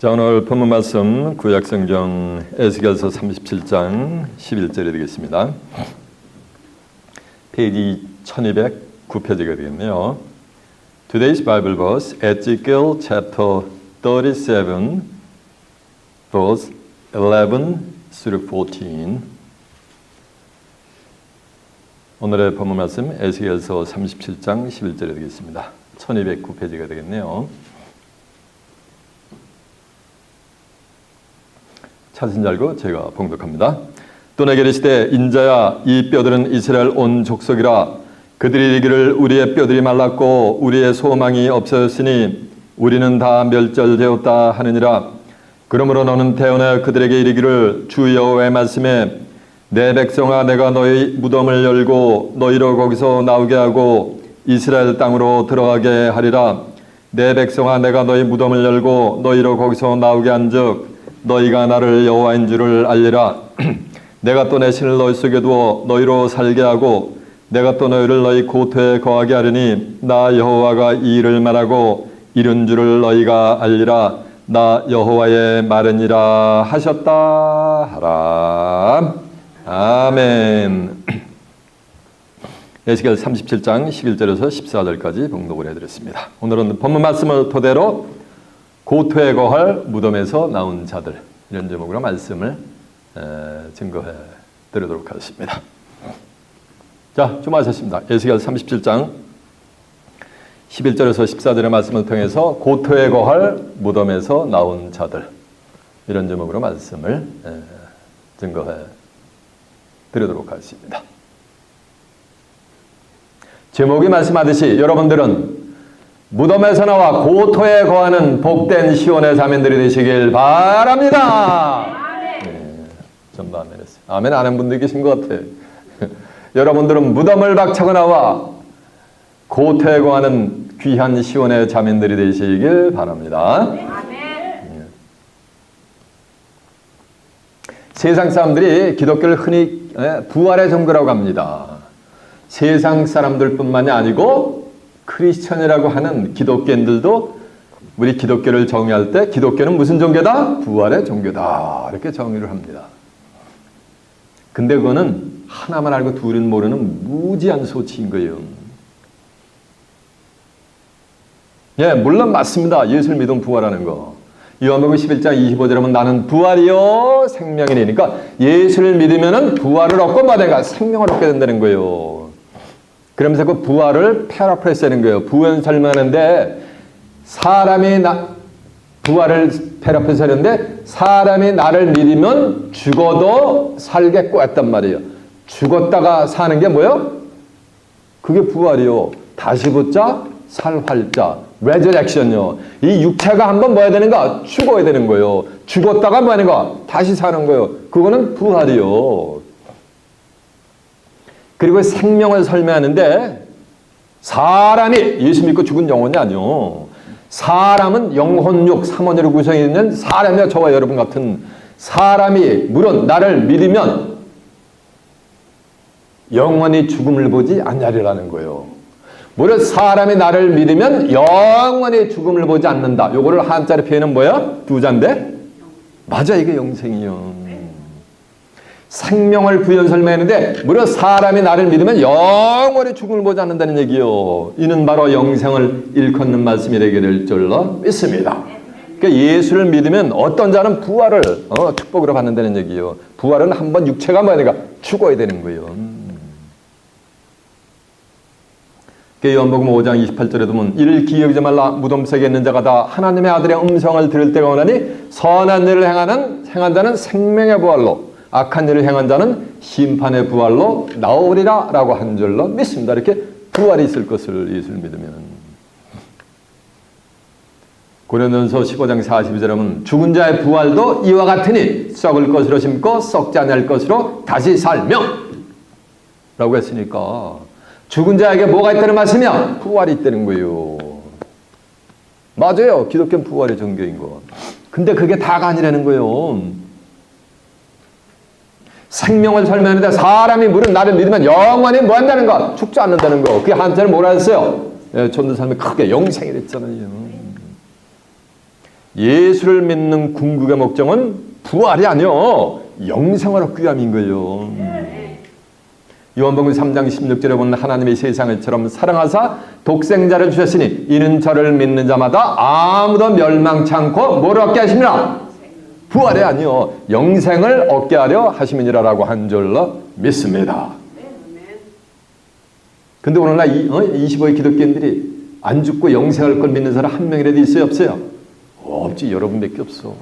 자, 오늘 본문 말씀 구약성경 에스겔서 37장 11절이 되겠습니다. 페이지 1209페이지가 되겠네요. Today's Bible verse, Ezekiel chapter 37, verse 11 through 14. 오늘의 본문 말씀 에스겔서 37장 11절이 되겠습니다. 1209페이지가 되겠네요. 찾으신 줄 알고 제가 봉독합니다. 또 내게 이르시되 인자야, 이 뼈들은 이스라엘 온 족속이라. 그들이 이르기를 우리의 뼈들이 말랐고 우리의 소망이 없어졌으니 우리는 다 멸절되었다 하느니라. 그러므로 너는 대언하여 그들에게 이르기를 주 여호와의 말씀에 내 백성아, 내가 너희 무덤을 열고 너희로 거기서 나오게 하고 이스라엘 땅으로 들어가게 하리라. 내 백성아, 내가 너희 무덤을 열고 너희로 거기서 나오게 한즉 너희가 나를 여호와인 줄을 알리라. 내가 또 내 신을 너희 속에 두어 너희로 살게 하고 내가 또 너희를 너희 고토에 거하게 하리니 나 여호와가 이 일을 말하고 이른 줄을 너희가 알리라. 나 여호와의 말이니라 하셨다 하라. 아멘. 에스겔 37장 11절에서 14절까지 봉독을 해드렸습니다. 오늘은 본문 말씀을 토대로 고토에 거할 무덤에서 나온 자들, 이런 제목으로 말씀을 증거해 드리도록 하겠습니다. 자, 주목하셨습니다. 에스겔 37장 11절에서 14절의 말씀을 통해서 고토에 거할 무덤에서 나온 자들, 이런 제목으로 말씀을 증거해 드리도록 하겠습니다. 제목이 말씀하듯이 여러분들은 무덤에서 나와 고토에 거하는 복된 시온의 자매들이 되시길 바랍니다. 네, 전부 아멘 했어요. 아멘 안 한 분들 계신 것 같아요. 여러분들은 무덤을 박차고 나와 고토에 거하는 귀한 시온의 자매들이 되시길 바랍니다. 네. 세상 사람들이 기독교를 흔히 부활의 종교라고 합니다. 세상 사람들뿐만이 아니고 크리스천이라고 하는 기독교인들도 우리 기독교를 정의할 때 기독교는 무슨 종교다? 부활의 종교다. 이렇게 정의를 합니다. 근데 그거는 하나만 알고 둘은 모르는 무지한 소치인 거예요. 예, 물론 맞습니다. 예수를 믿으면 부활하는 거. 요한복음 11장 25절에 보면 나는 부활이요 생명이니. 그러니까 예수를 믿으면 부활을 얻고 마다가 생명을 얻게 된다는 거예요. 그러면서 그 부활을 패러프레이스 하는 거예요. 부활을 설명하는데 사람이 부활을 패러프레이스 하는데 사람이 나를 믿으면 죽어도 살겠고 했단 말이에요. 죽었다가 사는 게 뭐예요? 그게 부활이요. 다시 붙자 살활자 레저렉션이요. 이 육체가 한번 뭐 해야 되는가? 죽어야 되는 거예요. 죽었다가 뭐 하는가? 다시 사는 거예요. 그거는 부활이요. 그리고 생명을 설명하는데 사람이 예수 믿고 죽은 영혼이 아니요. 사람은 영혼육, 삼원으로 구성이 있는 사람이야. 저와 여러분 같은 사람이 물론 나를 믿으면 영원히 죽음을 보지 않으리라는 거예요. 물론 사람이 나를 믿으면 영원히 죽음을 보지 않는다. 요거를 한자로 표현은 뭐야? 두 자인데? 맞아, 이게 영생이요. 생명을 부연 설명했는데 무려 사람이 나를 믿으면 영원히 죽음을 보지 않는다는 얘기요. 이는 바로 영생을 일컫는 말씀이 되게 될 줄로 믿습니다. 그러니까 예수를 믿으면 어떤 자는 부활을 축복으로 받는다는 얘기요. 부활은 한번 육체가 뭐니까 죽어야 되는 거예요. 요한복음 5장 28절에 보면 이를 기억하지 말라. 무덤 속에 있는 자가 다 하나님의 아들의 음성을 들을 때가 오나니 선한 일을 행한 자는 생명의 부활로 악한 일을 행한 자는 심판의 부활로 나오리라 라고 한 줄로 믿습니다. 이렇게 부활이 있을 것을 예수를 믿으면. 고린도전서 15장 42절에 보면 죽은 자의 부활도 이와 같으니 썩을 것으로 심고 썩지 않을 것으로 다시 살며 라고 했으니까 죽은 자에게 뭐가 있다는 말씀이야? 부활이 있다는 거예요. 맞아요. 기독교는 부활의 종교인 거. 근데 그게 다가 아니라는 거예요. 생명을 설명하는데 사람이 물은 나를 믿으면 영원히 뭐 한다는 거? 죽지 않는다는 거. 그게 한자는 뭐라 했어요? 전도사님이 크게 영생이 됐잖아요. 예수를 믿는 궁극의 목적은 부활이 아니요 영생을 얻기 위함인 거예요. 요한복음 3장 16절에 보면 하나님이 세상을처럼 사랑하사 독생자를 주셨으니 이는 저를 믿는 자마다 아무도 멸망치 않고 뭘 얻게 하심이라? 부활이 아니요 영생을 얻게 하려 하심이니라라고 한 줄로 믿습니다. 근데 오늘날 25의 기독교인들이 안 죽고 영생할 걸 믿는 사람 한 명이라도 있어요? 없어요? 없지. 여러분밖에 없어.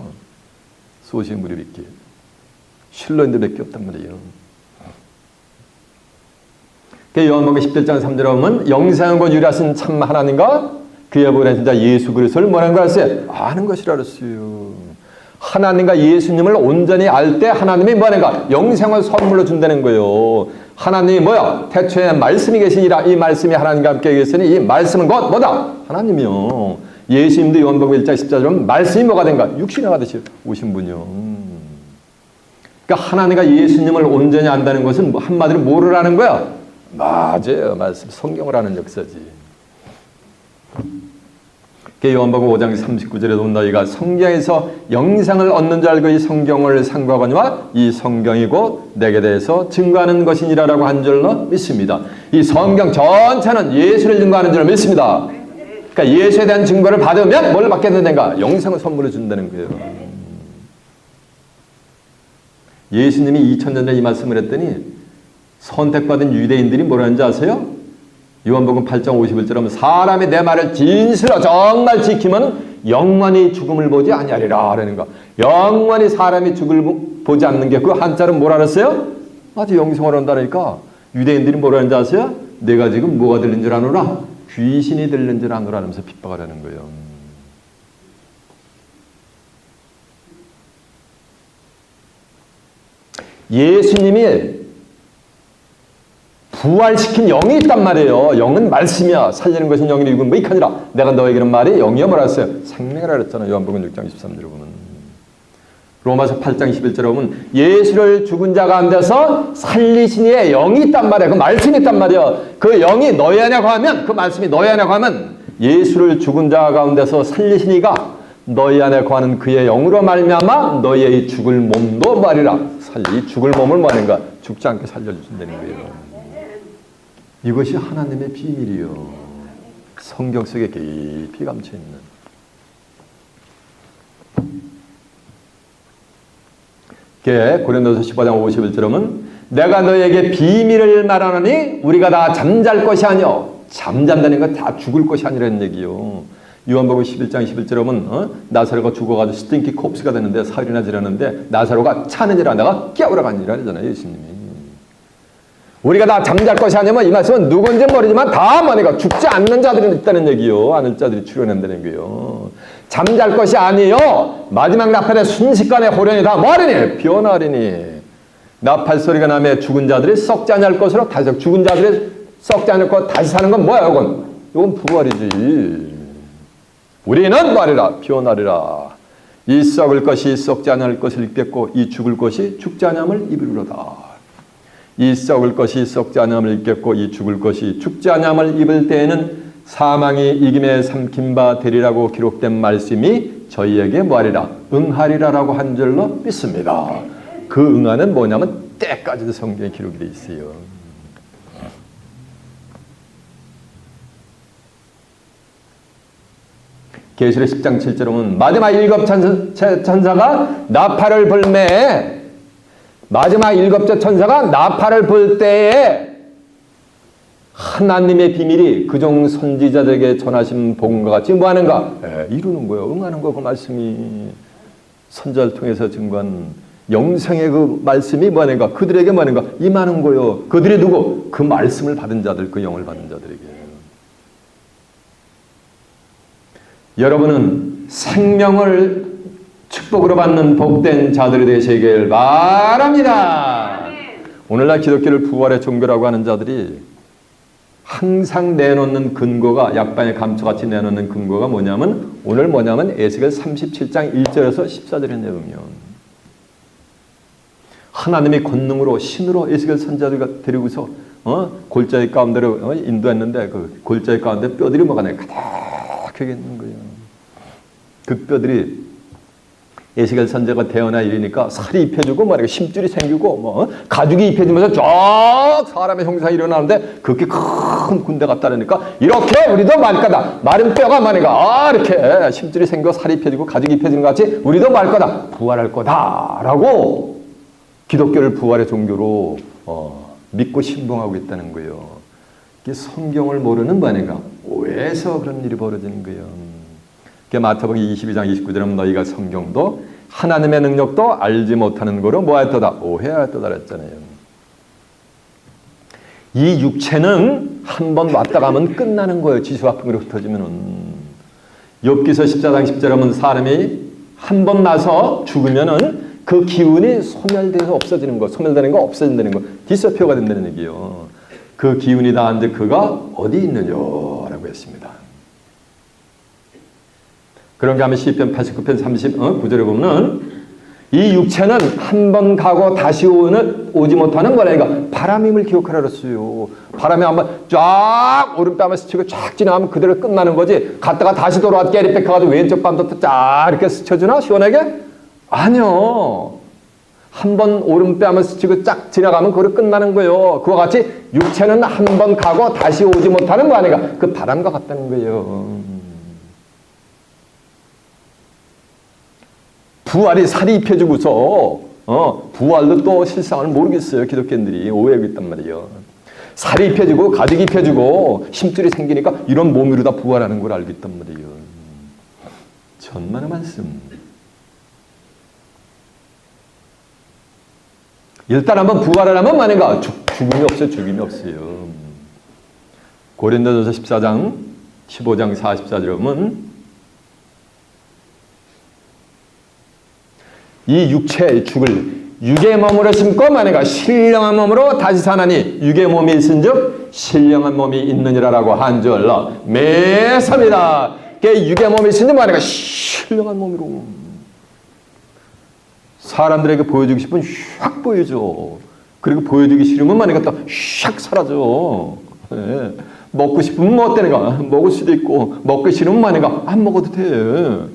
소수의 무리밖에. 신론들밖에 없단 말이에요. 요한복음 17장 3절에 보면 영생과 유일하신 참 하나님과 그의 보내신 자 예수 그리스도를 뭐라는 걸 알았어요? 아는 것이라 그랬어요. 하나님과 예수님을 온전히 알 때 하나님이 뭐하는가? 영생을 선물로 준다는 거예요. 하나님이 뭐야? 태초에 말씀이 계시니라. 이 말씀이 하나님과 함께 계시니 이 말씀은 곧 뭐다? 하나님이요. 예수님도 요한복음 1장 14절에 보면 말씀이 뭐가 된가? 육신화가 되시 오신 분이요. 그러니까 하나님과 예수님을 온전히 안다는 것은 한마디로 뭐를 아는 거야? 맞아요. 말씀 성경을 아는 역사지. 요한복음 5장 39절에도 너희가 성경에서 영생을 얻는 줄 알고 이 성경을 상고하거니와 이 성경이 곧 내게 대해서 증거하는 것이니라라고 한 줄로 믿습니다. 이 성경 전체는 예수를 증거하는 줄로 믿습니다. 그러니까 예수에 대한 증거를 받으면 뭘 받게 된다는가? 영생을 선물로 준다는 거예요. 예수님이 2000년 전에 이 말씀을 했더니 선택받은 유대인들이 뭐라는지 아세요? 요한복음 8장 51절에 사람이 내 말을 진실로 정말 지키면 영원히 죽음을 보지 아니하리라 라는 거. 영원히 사람이 죽을 보지 않는 게 그 한자는 뭐라 그랬어요? 아주 영생을 한다니까. 유대인들이 뭐라는지 아세요? 내가 지금 뭐가 들린 줄 아노라? 귀신이 들린 줄 아노라 하면서 핍박을 하는 거예요. 예수님이 부활시킨 영이 있단 말이에요. 영은 말씀이야. 살리는 것은 영이니 이건 뭐이카니라. 내가 너에게는 말이 영이야 뭐라 했어요? 생명이라 그랬잖아요. 요한복음 6장 23절에 보면. 로마서 8장 11절에 보면 예수를 죽은 자 가운데서 살리신 이의 영이 있단 말이야. 그 말씀이 있단 말이야. 그 영이 너희 안에 거하면, 그 말씀이 너희 안에 거하면 예수를 죽은 자 가운데서 살리신 이가 너희 안에 거하는 그의 영으로 말미암아 너희의 죽을 몸도 말이라. 이 죽을 몸을 뭐 하는가? 죽지 않게 살려준다는 거예요. 이것이 하나님의 비밀이요. 성경 속에 깊이 감춰있는. 고린도서 15장 51절에 보면 내가 너에게 비밀을 말하노니 우리가 다 잠잘 것이 아니요. 잠잔다는 건 다 죽을 것이 아니라는 얘기요. 요한복음 11장 11절에 보면 나사로가 죽어가지고 스팅키 콥스가 되는데 사흘이나 지났는데 나사로가 차느니라 내가 깨우러 가니라 하잖아요. 예수님이. 우리가 다 잠잘 것이 아니면 이 말씀은 누군지 모르지만 다 뭐니까 죽지 않는 자들이 있다는 얘기요. 아는 자들이 출현한다는 얘기요. 잠잘 것이 아니요. 마지막 나팔의 순식간에 호련이 다 뭐하리니? 변하리니. 나팔 소리가 나면 죽은 자들이 썩지 않을 것으로 다시 죽은 자들이 썩지 않을 것 다시 사는 건 뭐야 이건? 이건 부활이지. 우리는 뭐하리라? 변하리라. 이 썩을 것이 썩지 않을 것을 입겠고 이 죽을 것이 죽지 않음을 입으리로다. 이 썩을 것이 썩지 않음을 입겠고 이 죽을 것이 죽지 않음을 입을 때에는 사망이 이김에 삼킨 바 되리라고 기록된 말씀이 저희에게 뭐하리라? 응하리라라고 한 줄로 믿습니다. 그 응하는 뭐냐면 때까지도 성경에 기록이 되어 있어요. 계시록 10장 7절에 보면 마지막 일곱 천사가 나팔을 불매 마지막 일곱째 천사가 나팔을 불 때에 하나님의 비밀이 그종 선지자들에게 전하신 복음과 같이 뭐하는가? 이루는 거예요. 응하는 거. 그 말씀이 선지자를 통해서 증거한 영생의 그 말씀이 뭐하는가? 그들에게 뭐하는가? 임하는 거예요. 그들이 누구? 그 말씀을 받은 자들, 그 영을 받은 자들에게. 여러분은 생명을 축복으로 받는 복된 자들이 되시길 바랍니다. 오늘날 기독교를 부활의 종교라고 하는 자들이 항상 내놓는 근거가 약반의 감초같이 내놓는 근거가 뭐냐면 오늘 뭐냐면 에스겔 37장 1절에서 14절에 내보면 하나님의 권능으로 신으로 에스겔 선지자들과 데리고서 골짜기 가운데로 인도했는데 그 골짜기 가운데 뼈들이 뭐가 가득하게 있는 거예요. 그 뼈들이 에스겔 선지자가 태어나 이러니까 살이 입혀지고 말이야 심줄이 생기고 뭐 가죽이 입혀지면서 쫙 사람의 형상이 일어나는데 그렇게 큰 군대 같다니까 이렇게 우리도 말 거다. 마른 뼈가 말이가 이렇게 심줄이 생기고 살이 입혀지고 가죽이 입혀지는 것 같이 우리도 말 거다. 부활할 거다라고 기독교를 부활의 종교로 믿고 신봉하고 있다는 거예요. 이게 성경을 모르는 바니까 오해해서 그런 일이 벌어지는 거예요. 마태복음 22장 29절은 너희가 성경도 하나님의 능력도 알지 못하는 거로 뭐하였도다? 오해하였도다 그랬잖아요. 이 육체는 한 번 왔다 가면 끝나는 거예요. 지수학병으로 흩어지면은. 욥기서 14장 10절에 보면 사람이 한 번 나서 죽으면은 그 기운이 소멸돼서 없어지는 거, 소멸되는 거, 없어진다는 거, 디스피어가 된다는 얘기예요. 그 기운이 다한데 그가 어디 있느냐라고 했습니다. 그런가 하면 시편 89편 39절에 보면은 이 육체는 한 번 가고 다시 오지 못하는 거라니까 바람임을 기억하라 그랬어요. 바람이 한번 쫙 오른뺨을 스치고 쫙 지나가면 그대로 끝나는 거지. 갔다가 다시 돌아와 깨리백 가가지고 왼쪽 뺨도 쫙 이렇게 스쳐주나 시원하게? 아니요. 한 번 오른뺨을 스치고 쫙 지나가면 그대로 끝나는 거예요. 그와 같이 육체는 한 번 가고 다시 오지 못하는 거 아니까 그 바람과 같다는 거예요. 부활이 살이 입혀지고서 부활도 또 실상을 모르겠어요. 기독교인들이 오해하고 있단 말이에요. 살이 입혀지고 가죽이 입혀지고 심줄이 생기니까 이런 몸으로 다 부활하는 걸 알고 있단 말이에요. 천만의 말씀. 일단 한번 부활을 하면 만약에 죽음이 없어요. 죽음이 없어요. 고린도전서 14장 15장 44절에 보면 이 육체의 죽을 육의 몸으로 심고 만약에 신령한 몸으로 다시 사나니 육의 몸이 있은즉 신령한 몸이 있느니라라고 한 줄로 매섭니다. 육의 몸이 있은즉 만약에 신령한 몸으로 사람들에게 보여주고 싶으면 샥 보여줘. 그리고 보여주기 싫으면 만약에 또 샥 사라져. 네. 먹고 싶으면 뭐 어때는가 먹을 수도 있고 먹기 싫으면 만약에 안 먹어도 돼.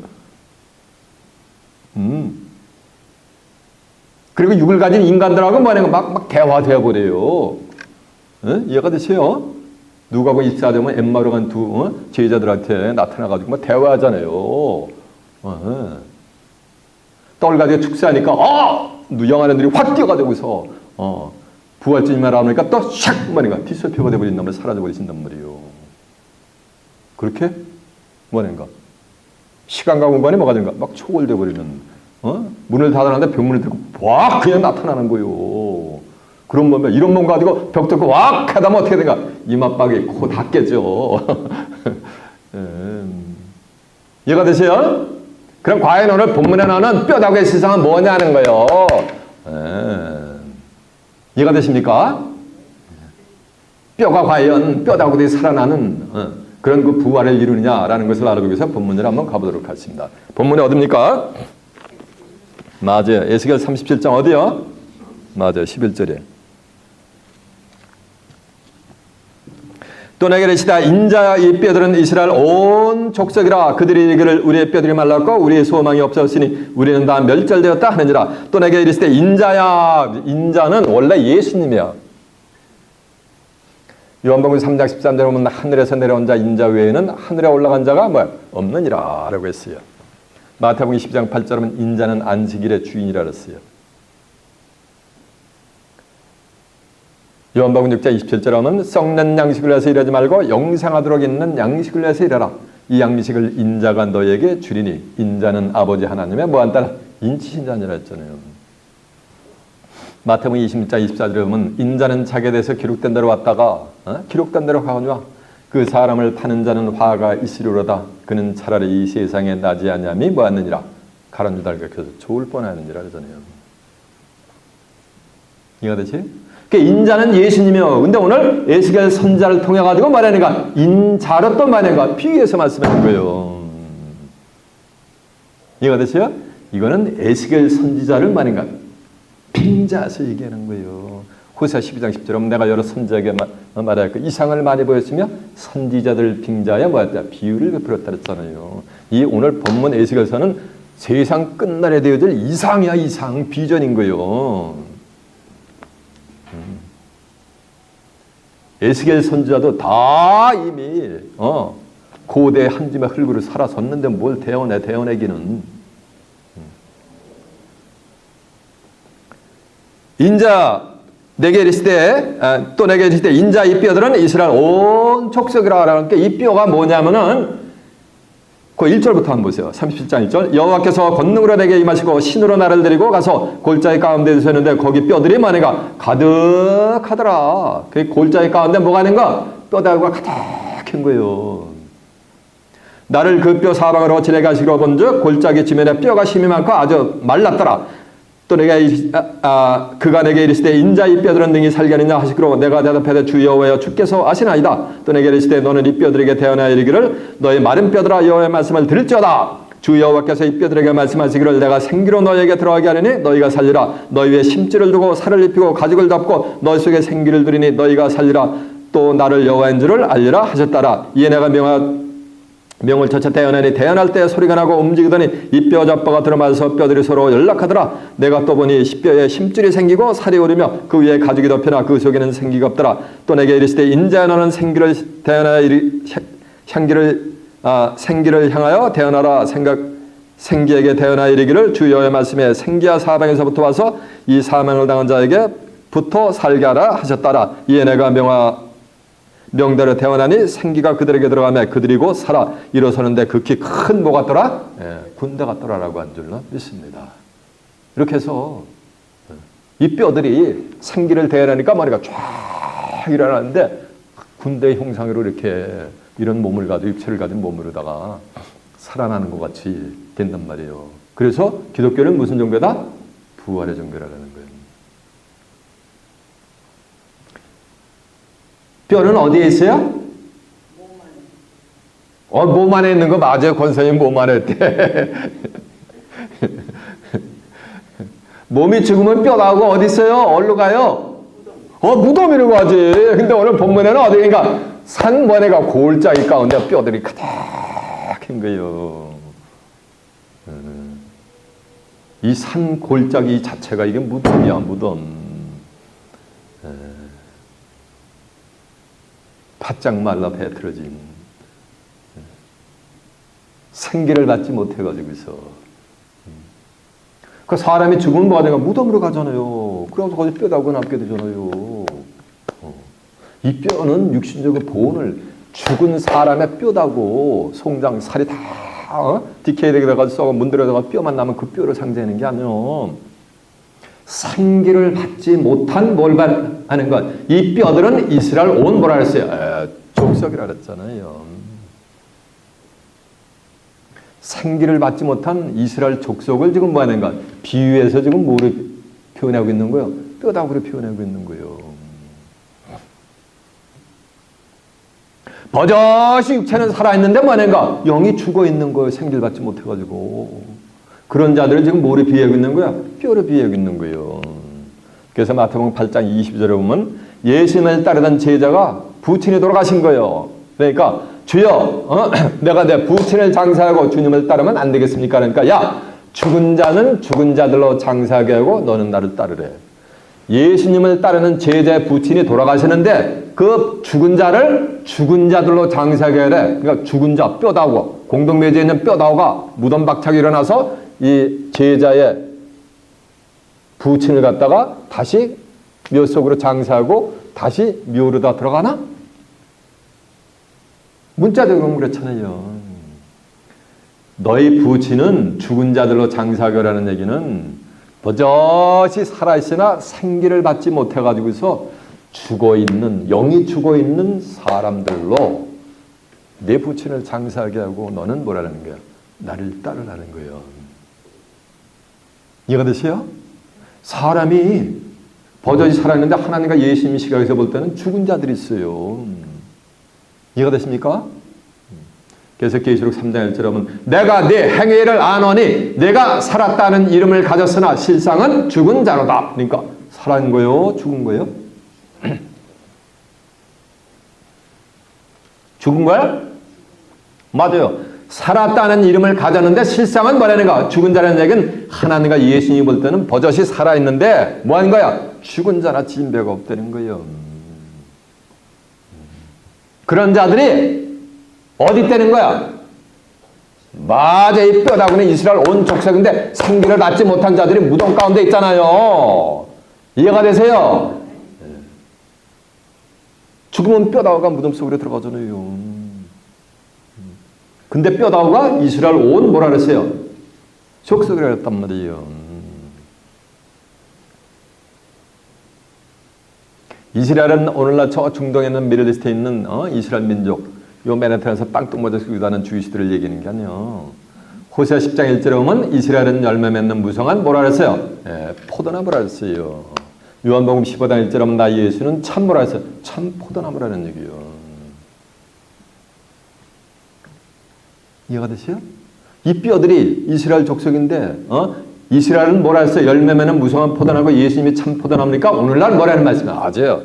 그리고 육을 가진 인간들하고 뭐냐면 막 대화되어 버려요. 이해가 되세요? 누가복음 24장은 엠마오로 간 두 제자들한테 나타나가지고 막 대화하잖아요. 떡을 가지고 축사하니까 누영하는 들이 확 뛰어가지고서 부활주님이라 하니까 또 샥 뭐냐면 디스피어가 되어버린단 말이에요. 사라져버리신단 말이에요. 그렇게 뭐냐면 시간과 공간이 뭐가 되는가 막 초월되어버리는 문을 닫아놨는데 벽문을 들고 와 그냥 나타나는 거요. 그런 몸에 이런 몸 가지고 벽 뚫고 와 하다면 어떻게 된가 이마박이 코 다 깨져. 이해가 되세요? 그럼 과연 오늘 본문에 나오는 뼈다구의 세상은 뭐냐는 거예요. 이해가 되십니까? 뼈가 과연 뼈다구들이 살아나는 그런 그 부활을 이루느냐라는 것을 알아보기 위해서 본문으로 한번 가보도록 하겠습니다. 본문이 어딥니까? 맞아요. 에스겔 37장 어디요? 맞아요. 11절에. 또 내게 이르시되 인자야 이 뼈들은 이스라엘 온 족속이라 그들이 이르기를 우리의 뼈들이 말랐고 우리의 소망이 없었으니 우리는 다 멸절되었다 하느니라. 또 내게 이르시되 인자야. 인자는 원래 예수님이야. 요한복음 3장 13절에 보면 하늘에서 내려온 자 인자 외에는 하늘에 올라간 자가 뭐야? 없느니라 라고 했어요. 마태복음 20장 8절은 인자는 안식일의 주인이라 그랬어요. 요한복음 6장 27절에 하면 썩는 양식을 위해서 일하지 말고 영생하도록 있는 양식을 위해서 일하라. 이 양식을 인자가 너에게 주리니 인자는 아버지 하나님의 뭐한 딸 인치신 자니라 했잖아요. 마태복음 26장 24절에 보면 인자는 자기에 대해서 기록된 대로 왔다가 기록된 대로 가거니와 그 사람을 파는 자는 화가 있으리로다. 그는 차라리 이 세상에 나지 아니함이 뭐하느니라. 가라앉아 달겨서 좋을 뻔하느니라 그러잖아요. 이해가 되지? 그 인자는 예수님이요. 근데 오늘 에스겔 선자를 통해 가지고 말하니까 인자로 또 말하니까 비유해서 말씀하는 거예요. 이해가 되세요? 이거는 에스겔 선지자를 말하니까 빙자해서 얘기하는 거예요. 호세아 12장 10절에 내가 여러 선지자에게 말하여 그 이상을 많이 보였으며 선지자들 빙자에 뭐였다? 비유를 베풀었다 그랬잖아요. 이 오늘 본문 에스겔서는 세상 끝날에 되어질 이상이야, 이상. 비전인 거예요. 에스겔 선지자도 다 이미 고대 한 줌의 흙으로 살아섰는데 뭘 대언하기는. 인자 내게 이르시되 또 내게 이르시되 인자 이 뼈들은 이스라엘 온 족속이라 하라는 게 이 뼈가 뭐냐면은 그 1절부터 한번 보세요. 37장 1절. 여호와께서 권능으로 내게 임하시고 신으로 나를 데리고 가서 골짜기 가운데 두셨는데 거기 뼈들이 많으니까 가득하더라. 그 골짜기 가운데 뭐가 있는가? 뼈다구가 가득한 거예요. 나를 그 뼈 사방으로 지내게 하시기로 본즉 골짜기 지면에 뼈가 심이 많고 아주 말랐더라. 또 내가 그가 내게 이르시되 인자 이 뼈들은 능히 살겠느냐 하시기로 내가 대답하되 주 여호와여 주께서 아시나이다. 또 내게 이르시되 너는 이 뼈들에게 대언하여 이르기를 너희 마른 뼈들아 여호와의 말씀을 들을지어다. 주 여호와께서 이 뼈들에게 말씀하시기를 내가 생기로 너희에게 들어가게 하리니 너희가 살리라. 너희 위에 심줄을 두고 살을 입히고 가죽을 덮고 너희 속에 생기를 두리니 너희가 살리라. 또 나를 여호와인 줄을 알리라 하셨다라. 이에 내가 명을 젖혀 대언하니 대언할 때 소리가 나고 움직이더니 이 뼈 잡바가 들어맞아서 뼈들이 서로 연락하더라. 내가 또 보니 뼈에 심줄이 생기고 살이 오르며 그 위에 가죽이 덮여나 그 속에는 생기가 없더라. 또 내게 이르시되 인자야 너는 생기를 향하여 대언하라. 생기에게 대언하여 이르기를 주 여호와의 말씀에 생기야 사방에서부터 와서 이 사망을 당한 자에게부터 살게 하라 하셨다라. 이에 내가 명대로 대언하니 생기가 그들에게 들어가며 그들이 곧 살아 일어서는데 극히 큰 뭐 같더라? 군대 같더라라고 한 줄로 믿습니다. 이렇게 해서 이 뼈들이 생기를 대하니까 머리가 쫙 일어나는데 군대 형상으로 이렇게 이런 몸을 가지고 육체를 가진 몸으로다가 살아나는 것 같이 된단 말이에요. 그래서 기독교는 무슨 종교다? 부활의 종교라는 거예요. 뼈는 어디에 있어요? 몸 안에 있는 거 맞아요. 권사님 몸 안에 있대. 몸이 죽으면 뼈 나오고 어디 있어요? 어디로 가요? 무덤이라고 하지. 근데 오늘 본문에는 어디, 그러니까 산모네가 골짜기 가운데 뼈들이 가득한 거예요. 이 산 골짜기 자체가 이게 무덤이야, 무덤. 바짝 말라 배틀어진 생기를 받지 못해가지고서 그 사람이 죽으면 뭐가 되나 무덤으로 가잖아요. 그래서 거기 뼈다구 남게 되잖아요. 이 뼈는 육신적으로 보온을 죽은 사람의 뼈다고 송장 살이 다 디케이 되게 돼가지고 썩어 문드러다가 뼈만 남은 그 뼈를 상징하는 게 아니요. 생기를 받지 못한 뭘 하는 것. 이 뼈들은 이스라엘 온 뭐라 그랬어요? 족속이라 그랬잖아요. 생기를 받지 못한 이스라엘 족속을 지금 뭐 하는 것? 비유해서 지금 뭐를 표현하고 있는 거예요? 뼈다구로 표현하고 있는 거예요. 버젓이 육체는 살아있는데 뭐 하는가? 영이 죽어 있는 거예요. 생기를 받지 못해가지고. 그런 자들을 지금 뭐를 비유하고 있는 거야? 뼈를 비유하고 있는 거예요. 그래서 마태복음 8장 22절에 보면 예수님을 따르던 제자가 부친이 돌아가신 거예요. 그러니까 주여 내가 내 부친을 장사하고 주님을 따르면 안 되겠습니까? 그러니까 야 죽은 자는 죽은 자들로 장사하게 하고 너는 나를 따르래. 예수님을 따르는 제자의 부친이 돌아가시는데 그 죽은 자를 죽은 자들로 장사하게 하래. 그러니까 죽은 자 뼈다구 공동묘지에 있는 뼈다구가 무덤 박차게 일어나서 이 제자의 부친을 갖다가 다시 묘 속으로 장사하고 다시 묘로 다 들어가나? 문자적으로 그렇잖아요. 너희 부친은 죽은 자들로 장사하라는 얘기는 버젓이 살아있으나 생기를 받지 못해가지고서 죽어있는, 영이 죽어있는 사람들로 내 부친을 장사하게 하고 너는 뭐라는 거야? 나를 따르라는 거예요. 이해가 되세요? 사람이 버젓이 살아있는데 하나님과 예수님의 시각에서 볼 때는 죽은 자들이 있어요. 이해가 되십니까? 그래서 계시록 3장 1절에 보면 내가 네 행위를 아노니 내가 살았다는 이름을 가졌으나 실상은 죽은 자로다. 그러니까 살아있는 거요? 죽은 거요? 죽은 거야? 맞아요. 살았다는 이름을 가졌는데 실상은 뭐라는가? 죽은 자라는 얘기는 하나님과 예수님이 볼 때는 버젓이 살아있는데 뭐 하는 거야? 죽은 자나 진배가 없다는 거예요. 그런 자들이 어디 있다는 거야? 맞아, 이 뼈다구는 이스라엘 온 족속인데 생기를 낳지 못한 자들이 무덤 가운데 있잖아요. 이해가 되세요? 죽으면 뼈다구가 무덤 속으로 들어가잖아요. 근데 뼈다구가 이스라엘 온 뭐라 그랬어요? 족속이라 그랬단 말이에요. 이스라엘은 오늘날 저 중동에 있는 미들이스트에 있는 이스라엘 민족, 요 맨하탄에서 빵떡모자 쓰고 다는 주이시들을 얘기하는 게 아니에요. 호세아 10장 1절에 보면 이스라엘은 열매 맺는 무성한 뭐라 그랬어요? 포도나무라 그랬어요. 요한복음 15장 1절에 보면 나 예수는 참 뭐라 했어요? 참 포도나무라는 얘기예요. 이해가 되세요? 이 뼈들이 이스라엘 족속인데 이스라엘은 뭐라 했어요? 열매 맺는 무성한 포도나무가 예수님이 참 포도나무니까 오늘날 뭐라는 말씀이에요? 맞아요.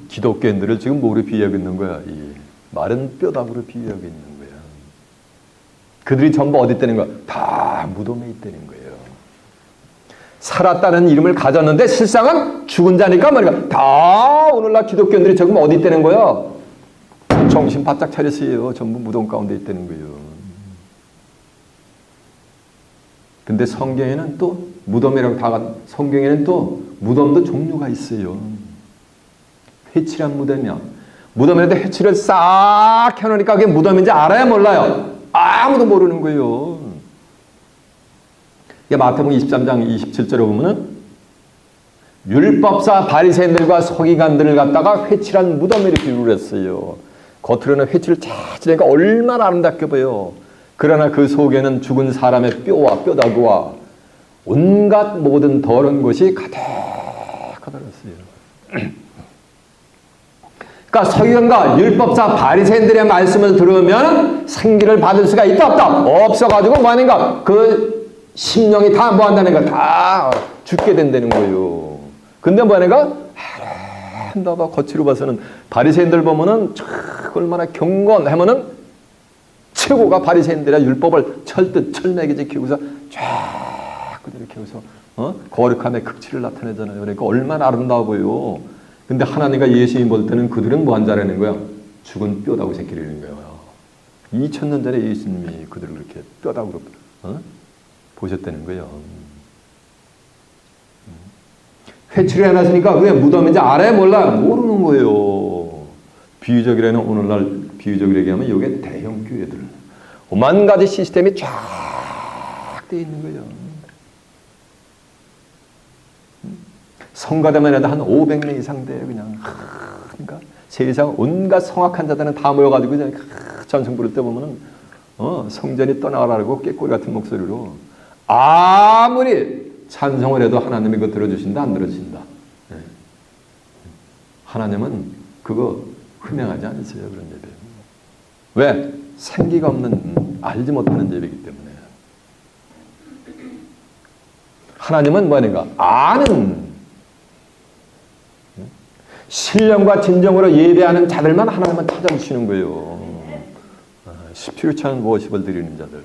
기독교인들을 지금 뭐로 비유하고 있는 거야? 이 마른 뼈다구로 비유하고 있는 거야. 그들이 전부 어디 있다는 거야? 다 무덤에 있다는 거예요. 살았다는 이름을 가졌는데 실상은 죽은 자니까 말이야. 다 오늘날 기독교인들이 지금 어디 있다는 거야? 정신 바짝 차렸어요. 전부 무덤 가운데 있다는 거예요. 근데 성경에는 또 무덤이라고 성경에는 또 무덤도 종류가 있어요. 회칠한 무덤이야. 무덤에도 회칠을 싹 해놓으니까 그게 무덤인지 알아야 몰라요. 아무도 모르는 거예요. 마태복음 23장 27절에 보면은 율법사 바리새인들과 서기관들을 갖다가 회칠한 무덤으로 비유를 했어요. 겉으로는 회칠을 차치니까 얼마나 아름답게 보여. 그러나 그 속에는 죽은 사람의 뼈와 뼈다구와 온갖 모든 더러운 것이 가득하더랬어요. 그러니까 서기관과 율법사 바리새인들의 말씀을 들으면 생기를 받을 수가 있다 없다? 없어가지고 뭐 하는가? 그 심령이 다 뭐 한다는 거? 다 죽게 된다는 거예요. 근데 뭐 하는가? 한다봐 겉으로 봐서는 바리새인들 보면은 얼마나 경건하면은 최고가 바리새인들의 율법을 철듯 철매기 지키고서 쫙 이렇게 해서 거룩함의 극치를 나타내잖아요. 그러니까 얼마나 아름다워 보여. 근데 하나님과 예수님이 볼 때는 그들은 뭐 한 자라는 거야? 죽은 뼈다구 새끼라는 거야. 2000년 전에 예수님이 그들을 그렇게 뼈다구로 보셨다는 거예요. 회칠을 해놨으니까 그게 무덤인지 알아야 몰라. 모르는 거예요. 비유적이라는 오늘날 비유적으로 얘기하면 이게 대형 교회들. 오만 가지 시스템이 쫙 되어 있는 거예요. 성가대만 해도 한 500명 이상 돼요. 그냥. 그러니까 세상 온갖 성악한 자들은 다 모여가지고 그냥 전승 부를 때 보면은 성전이 떠나가라고 꾀꼬리 같은 목소리로 아무리 찬송을 해도 하나님이 그거 들어주신다 안 들어주신다. 네. 하나님은 그거 흠양하지 않으세요. 그런 예배. 왜? 생기가 없는 알지 못하는 예배이기 때문에. 하나님은 뭐하는가? 아는 신령과 진정으로 예배하는 자들만 하나님은 찾아오시는 거예요. 스피리추얼 워십을 드리는 자들.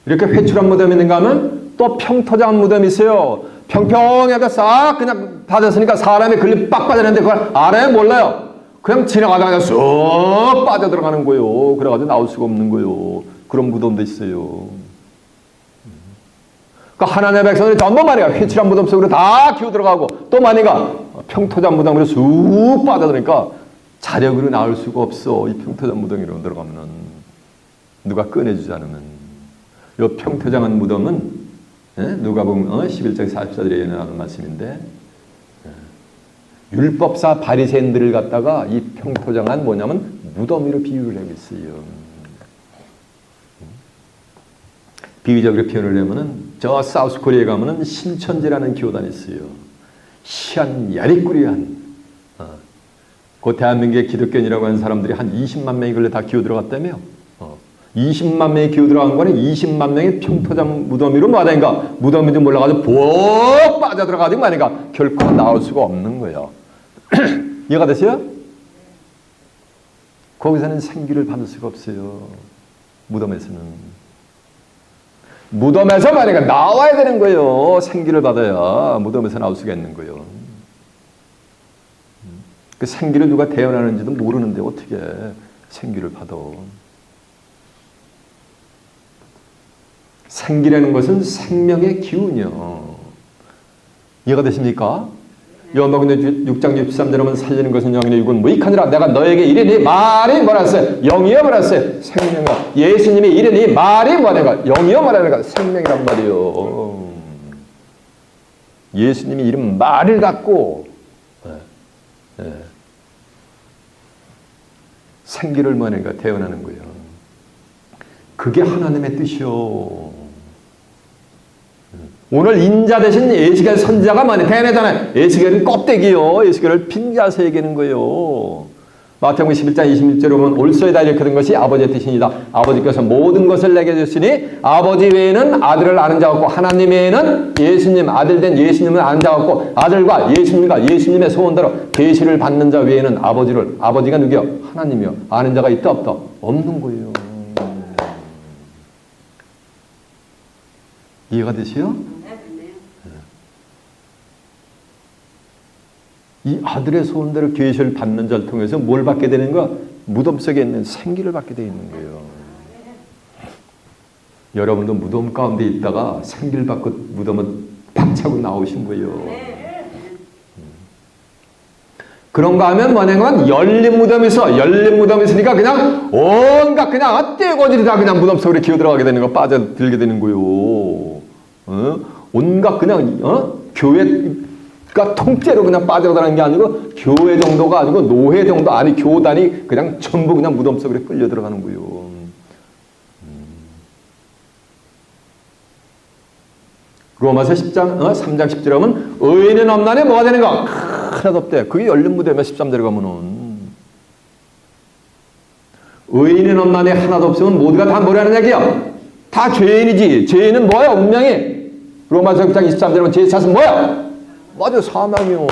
이렇게 회출한 무덤이 있는가 하면 또 평토장한 무덤이 있어요. 평평하게 싹 그냥 닫았으니까 사람이 걸리 빡 빠져나는데 그걸 알아요? 몰라요? 그냥 지나가다가 쑥 빠져들어가는 거예요. 그래가지고 나올 수가 없는 거예요. 그런 무덤도 있어요. 그러니까 하나님의 백성들이 전부 말이야. 회칠한 무덤 속으로 다 기어 들어가고 또 말이가 평토장 무덤으로 쑥 빠져들으니까 자력으로 나올 수가 없어. 이 평토장 무덤으로 들어가면은 누가 꺼내주지 않으면. 이 평토장한 무덤은 누가복음 11장 44절에 나오는 말씀인데 율법사 바리새인들을 갖다가 이 평토장한 뭐냐면 무덤으로 비유를 하고 있어요. 비유적으로 표현을 하면은 저 사우스 코리아에 가면은 신천지라는 교단이 있어요. 희한 야리꾸리한 그 대한민국의 기독교인이라고 하는 사람들이 한 20만 명이 걸려 다 기어 들어갔다며. 20만 명이 기어 들어간 거는 20만 명이 평토장 무더미로 뭐하니까 무더미도 몰라가지고 부엌 빠져들어가지고 뭐하니까 결코 나올 수가 없는 거예요. 이해가 되세요? 거기서는 생기를 받을 수가 없어요. 무덤에서는. 무덤에서 말이니까 나와야 되는 거예요. 생기를 받아야 무덤에서 나올 수가 있는 거예요. 그 생기를 누가 대연하는지도 모르는데 어떻게 생기를 받아. 생기라는 것은 생명의 기운이요. 이해가 되십니까? 요한복음 6장 63절에 보면 살리는 것은 영이니 육은 무익하니라. 내가 너에게 이르니 말이 뭐라 했어요? 영이여 뭐라 했어요? 생명이야. 예수님이 이르니 말이 뭐라는가? 영이여 뭐라는가? 생명이란 말이요. 예수님이 이른 말을 갖고 생기를 뭐라는가? 태어나는 거예요. 그게 하나님의 뜻이요. 오늘 인자 대신 에스겔 선지자가 많이 대내잖아요. 에스겔은 껍데기요. 에스겔을 빙자해서 얘기하는 거예요. 마태복음 11장 26절에 보면 올소에다 이렇게 된 것이 아버지의 뜻이니이다. 아버지께서 모든 것을 내게 주시니 아버지 외에는 아들을 아는 자 없고 하나님 외에는 예수님 아들 된 예수님을 아는 자 없고 아들과 예수님과 예수님의 소원대로 계시를 받는 자 외에는 아버지가 누구요? 하나님이요. 아는 자가 있다 없다? 없는 거예요. 이해가 되시요? 이 아들의 소원대로 계시를 받는 자를 통해서 뭘 받게 되는 거야? 무덤 속에 있는 생기를 받게 되어 있는 거예요. 여러분도 무덤 가운데 있다가 생기를 받고 무덤을 박차고 나오신 거예요. 그런가 하면 뭐냐면 열린 무덤이 있으니까 그냥 온갖 그냥 떼거지리 다 그냥 무덤 속으로 기어 들어가게 되는 거, 빠져들게 되는 거예요. 온갖 그냥 교회가 통째로 그냥 빠져들어가는 게 아니고 교회 정도가 아니고 노회 정도 아니 교단이 그냥 전부 그냥 무덤 속으로 끌려 들어가는 거예요. 로마서 10장 3장 10절에 보면 의인은 없나니 뭐가 되는가? 하나도 없대. 그게 열린 무덤에 13절에 가면은 의인은 없나니 하나도 없으면 모두가 다 뭐라는 얘기야? 다 죄인이지. 죄인은 뭐야? 운명이. 로마서 6장 23절에 보면 죄의 탓은 뭐야? 맞아, 사망이요.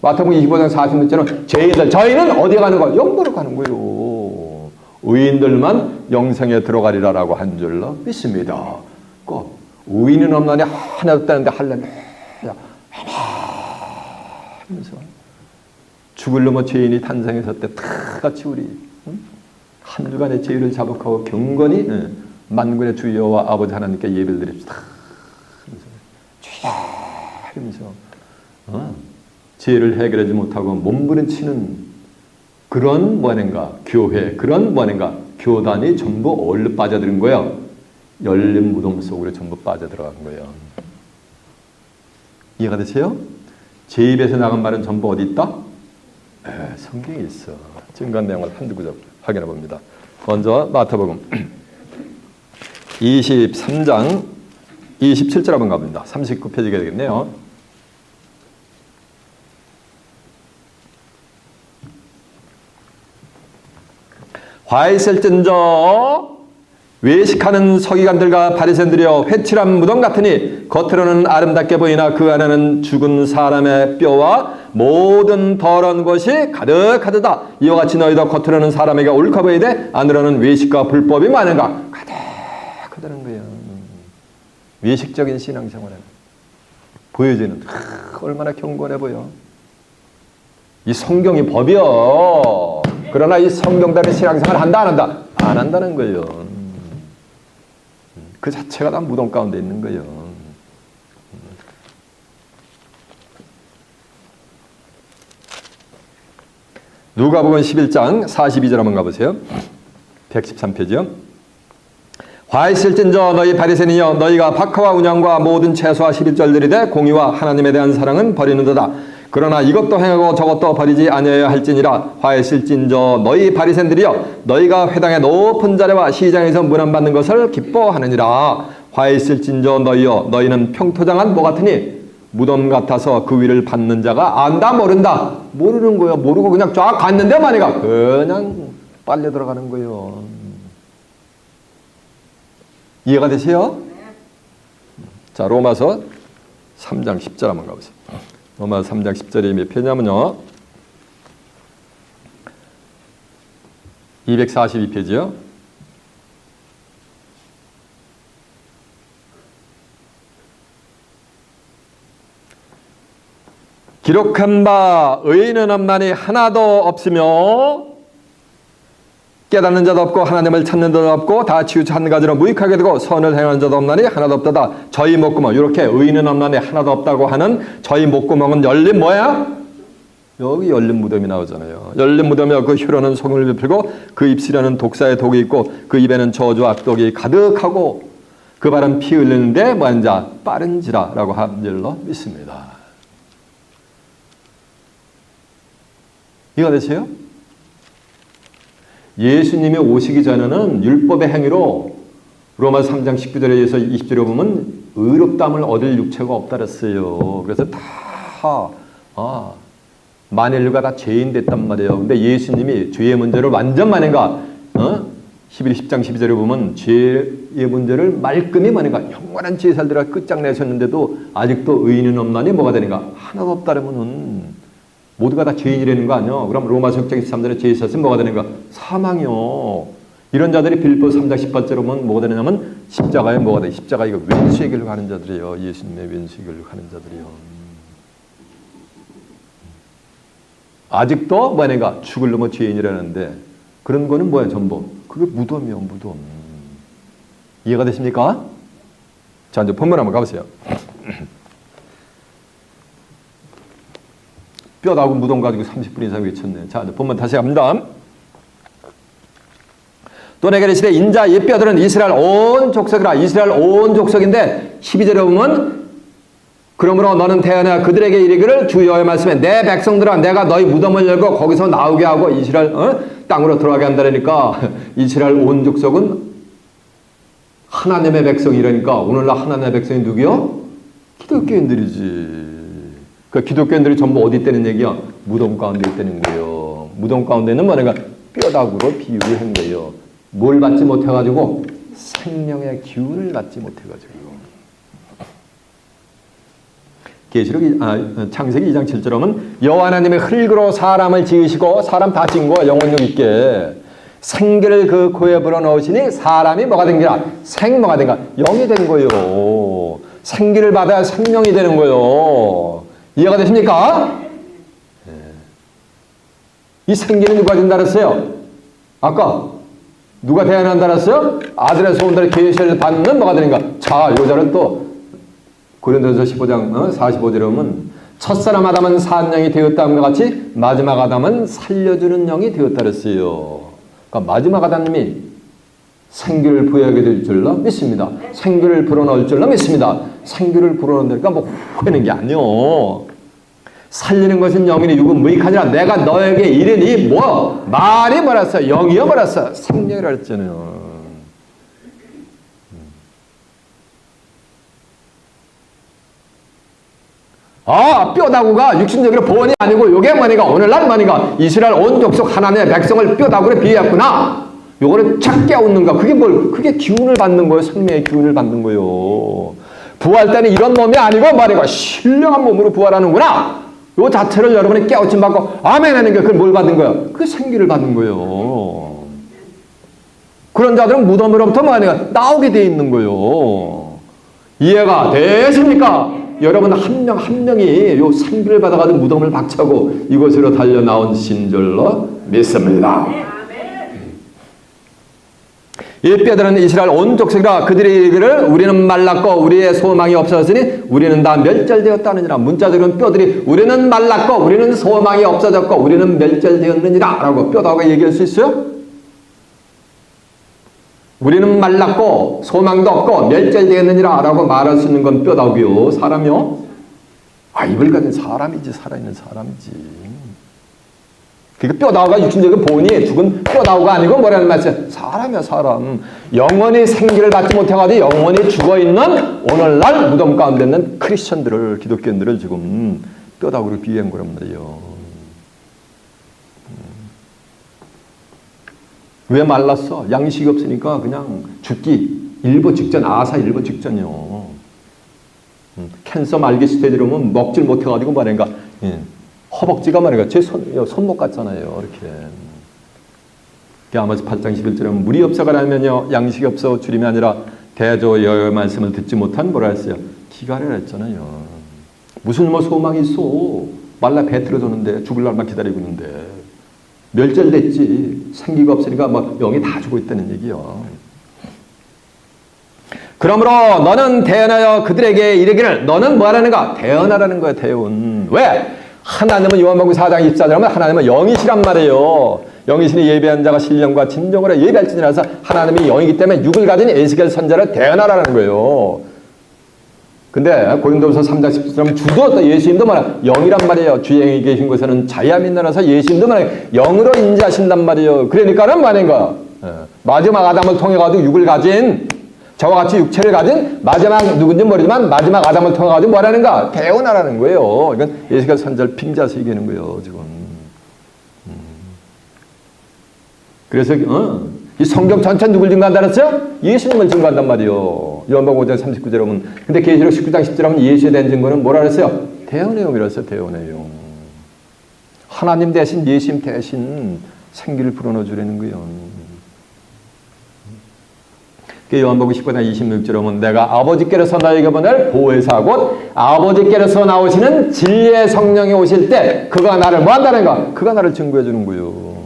마태복음 25장 46절은 죄인들, 저희는 어디에 가는 거야? 영으로 가는 거예요. 의인들만 영생에 들어가리라라고 한 줄로 믿습니다. 꼭 의인은 없나니 하나도 없다는데 할렐루야 하면서 죽을 놈의 죄인이 탄생했을 때 다 같이 우리 한 주간의 죄를 자복하고 경건히 만군의 주 여호와 아버지 하나님께 예배를 드립시다 하면서 죄를 해결하지 못하고 몸부림치는 그런 뭐하는가 교회, 그런 뭐하는가 교단이 전부 어디로 빠져드는 거예요? 열린 무덤 속으로 전부 빠져들어간 거예요. 이해가 되세요? 제 입에서 나간 말은 전부 어디 있다? 성경에 있어. 증거한 내용을 한두 구절 확인해 봅니다. 먼저 마태복음 23장 27절 한번 가봅니다. 39페이지가 되겠네요. 화 있을진저 외식하는 서기관들과 바리새인들이여 회칠한 무덤 같으니 겉으로는 아름답게 보이나 그 안에는 죽은 사람의 뼈와 모든 더러운 것이 가득하도다. 이와 같이 너희도 겉으로는 사람에게 옳고 보이되 안으로는 외식과 불법이 많은가? 가득하다는 거예요. 외식적인 신앙생활은 보여지는 얼마나 경건해 보여. 이 성경이 법이요. 그러나 이 성경대로 신앙생활 한다 안 한다? 안 한다는 거예요. 그 자체가 다 무덤 가운데 있는 거예요. 누가복음 11장 42절 한번 가보세요. 113페이지요. 화 있을진저 너희 바리새인이여 너희가 박하와 운양과 모든 채소와 11절들이되 공의와 하나님에 대한 사랑은 버리는도다. 그러나 이것도 행하고 저것도 버리지 아니어야 할지니라. 화 있을진저 너희 바리새인들이여 너희가 회당의 높은 자리와 시장에서 문안받는 것을 기뻐하느니라. 화 있을진저 너희여 너희는 평토장한 뭐 같으니 무덤 같아서 그 위를 받는 자가 안다 모른다. 모르는 거예요. 모르고 그냥 쫙 갔는데 만이가 그냥 빨려 들어가는 거예요. 이해가 되세요? 자, 로마서 3장 10절 한번 가보세요. 로마서 3장 10절이 몇 페이지냐면요. 242페이지요. 기록한 바 의인은 없나니 하나도 없으며 깨닫는 자도 없고 하나님을 찾는 자도 없고 다 치우쳐 한 가지로 무익하게 되고 선을 행하는 자도 없나니 하나도 없다다. 저희 목구멍, 이렇게 의인은 없나니 하나도 없다고 하는 저희 목구멍은 열린 뭐야? 여기 열린 무덤이 나오잖아요. 열린 무덤에 그 혀로는 소금을 베풀고 그 입술에는 독사의 독이 있고 그 입에는 저주와 악독이 가득하고 그 발은 피 흘리는데 뭐하는 자 빠른지라라고 한 줄로 믿습니다. 이해가 되세요? 예수님이 오시기 전에는 율법의 행위로 로마서 3장 19절에 의해서 20절에 보면 의롭다함을 얻을 육체가 없다 그랬어요. 그래서 다 만인류가 다 죄인 됐단 말이에요. 근데 예수님이 죄의 문제를 완전 만인가? 히브리 10장 12절에 보면 죄의 문제를 말끔히 만인가? 영원한 제살들아 끝장내셨는데도 아직도 의인은 없나니 뭐가 되는가? 하나도 없다라면은 모두가 다 죄인이라는 거 아니요? 그럼 로마서 6장 13절에 죄 있었으면 뭐가 되는가? 사망이요. 이런 자들이 빌립보서 3장 18절에 보면 뭐가 되냐면 십자가에 뭐가 돼? 십자가 이거 왼수의 길로 가는 자들이에요. 예수님의 왼수의 길로 가는 자들이요. 아직도 뭐냐가 죽을 놈의 죄인이라는데 그런 거는 뭐야 전부? 그게 무덤이요, 무덤. 이해가 되십니까? 자, 이제 본문 한번 가보세요. 뼈다고 무덤 가지고 30분 이상 외쳤네. 자, 본문 다시 갑니다. 또 내게 이르시되 인자 이 뼈들은 이스라엘 온 족속이라. 이스라엘 온 족속인데 12절에 보면 그러므로 너는 태어나 그들에게 이르기를 주 여호와의 말씀에 내 백성들아 내가 너희 무덤을 열고 거기서 나오게 하고 이스라엘 땅으로 들어가게 한다니까. 이스라엘 온 족속은 하나님의 백성이라니까. 오늘날 하나님의 백성이 누구요? 기독교인들이지. 그 기독교인들이 전부 어디 있다는 얘기야? 무덤 가운데 있다는 거예요. 무덤 가운데는 뭐냐면 뼈다구로 비유를 한 거예요. 뭘 받지 못해가지고? 생명의 기운을 받지 못해가지고. 창세기 2장 7절에 보면 여호와 하나님의 흙으로 사람을 지으시고 사람 다 지은 거야. 영혼력 있게. 생기를 그 코에 불어넣으시니 사람이 뭐가 된 거야? 뭐가 된 거야? 영이 된 거예요. 생기를 받아야 생명이 되는 거예요. 이해가 되십니까? 네. 이 생기는 누가 된다 그랬어요? 아까 누가 대안한다 그랬어요? 아들의 소원대로 계시를 받는 뭐가 되는가? 자, 요자는 또 고린도전서 15장 45절에 보면 첫사람 아담은 산 영이 되었다함과 같이 마지막 아담은 살려주는 영이 되었다 그랬어요. 그러니까 마지막 아담님이 생기를 부여하게 될 줄로 믿습니다. 생기를 불어넣을 줄로 믿습니다. 생기를 불어넣으니까 뭐 후회는 게 아니요. 살리는 것은 영이니 육은 무익하지라. 내가 너에게 이르니 뭐 말이 뭐랬어? 영이여 뭐랬어? 생명이라 했잖아요. 뼈다구가 육신적으로 보원이 아니고 요게 뭐니까 오늘날 뭐니까 이스라엘 온 족속 하나님의 백성을 뼈다구로 비유했구나. 요거를 착 깨우는 거. 그게 뭘? 그게 기운을 받는 거예요. 생명의 기운을 받는 거예요. 부활 때는 이런 몸이 아니고 말이고 신령한 몸으로 부활하는구나. 요 자체를 여러분이 깨우침 받고 아멘 하는 게 그걸 뭘 받는 거예요? 그 생기를 받는 거예요. 그런 자들은 무덤으로부터 뭐하니까 나오게 돼 있는 거예요. 이해가 되십니까? 여러분 한 명 한 명이 요 생기를 받아가지고 무덤을 박차고 이곳으로 달려 나온 신절로 믿습니다. 이 뼈들은 이스라엘 온 족속이라. 그들이 이르기를 우리는 말랐고 우리의 소망이 없어졌으니 우리는 다 멸절되었다느니라. 문자적으로는 뼈들이 우리는 말랐고 우리는 소망이 없어졌고 우리는 멸절되었느니라 라고 뼈다가 얘기할 수 있어요? 우리는 말랐고 소망도 없고 멸절되었느니라 라고 말할 수 있는 건 뼈다고요. 사람이요? 입을 가진 사람이지. 살아있는 사람이지. 그러니까 뼈다구가 육신적인 본이 죽은 뼈다구가 아니고 뭐라는 말이야? 사람이야, 사람. 영원히 생기를 받지 못해가지고 영원히 죽어있는 오늘날 무덤 가운데 있는 크리스천들을, 기독교인들을 지금 뼈다구로 비유한 거란 말이에요. 왜 말랐어? 양식이 없으니까 그냥 죽기. 일보 직전, 아사 일보 직전이요. 캔서 말기 스테이지로 오면 먹질 못해가지고 말인가, 허벅지가 말인가, 제 손목 같잖아요. 이렇게. 아모스 8장 11절에 물이 없어가라면요 양식이 없어 주림이 아니라 대저 여호와의 말씀을 듣지 못한 뭐라 했어요? 기갈이라 했잖아요. 무슨 뭐 소망이 있어. 말라 배 틀어졌는데 죽을 날만 기다리고 있는데 멸절됐지. 생기가 없으니까 뭐 영이 다 죽어 있다는 얘기요. 그러므로 너는 대언하여 그들에게 이르기를. 너는 뭐 하라는가? 대언하라는 거야. 대언. 왜? 하나님은 요한복음 4장 24절 하면 하나님은 영이시란 말이에요. 영이신이 예배한 자가 신령과 진정으로 예배할지니라서 하나님이 영이기 때문에 육을 가진 에스겔 선자를 대언하라는 거예요. 근데 고린도후서 3장 17절 주도 예수님도 말이야 영이란 말이에요. 주의 계신 곳에는 자야민이 나서 예수님도 말이야 영으로 인자하신단 말이에요. 그러니까는 말인가 마지막 아담을 통해 가지고 육을 가진 저와 같이 육체를 가진 마지막 누군지 모르지만 마지막 아담을 통해 가지고 뭐라는가 대언하라는 거예요. 이건 에스겔 선자를 빙자해서 얘기하는 거예요. 지금. 그래서 이 성경 전체 누굴 증거한다 그랬어요? 예수님을 증거한단 말이에요. 요한복음 5장 39절에 보면. 근데 계시록 19장 10절에 보면 예수에 대한 증거는 뭐라 그랬어요? 대언의 영이라고 했어요. 대언의 영. 하나님 대신 예수님 대신 생기를 불어넣어 주려는 거예요. 요한복음 19장 26절에 보면 내가 아버지께로서 너에게 보낼 보혜사 곧 아버지께로서 나오시는 진리의 성령이 오실 때 그가 나를 뭐 한다는가? 그가 나를 증거해 주는 거예요.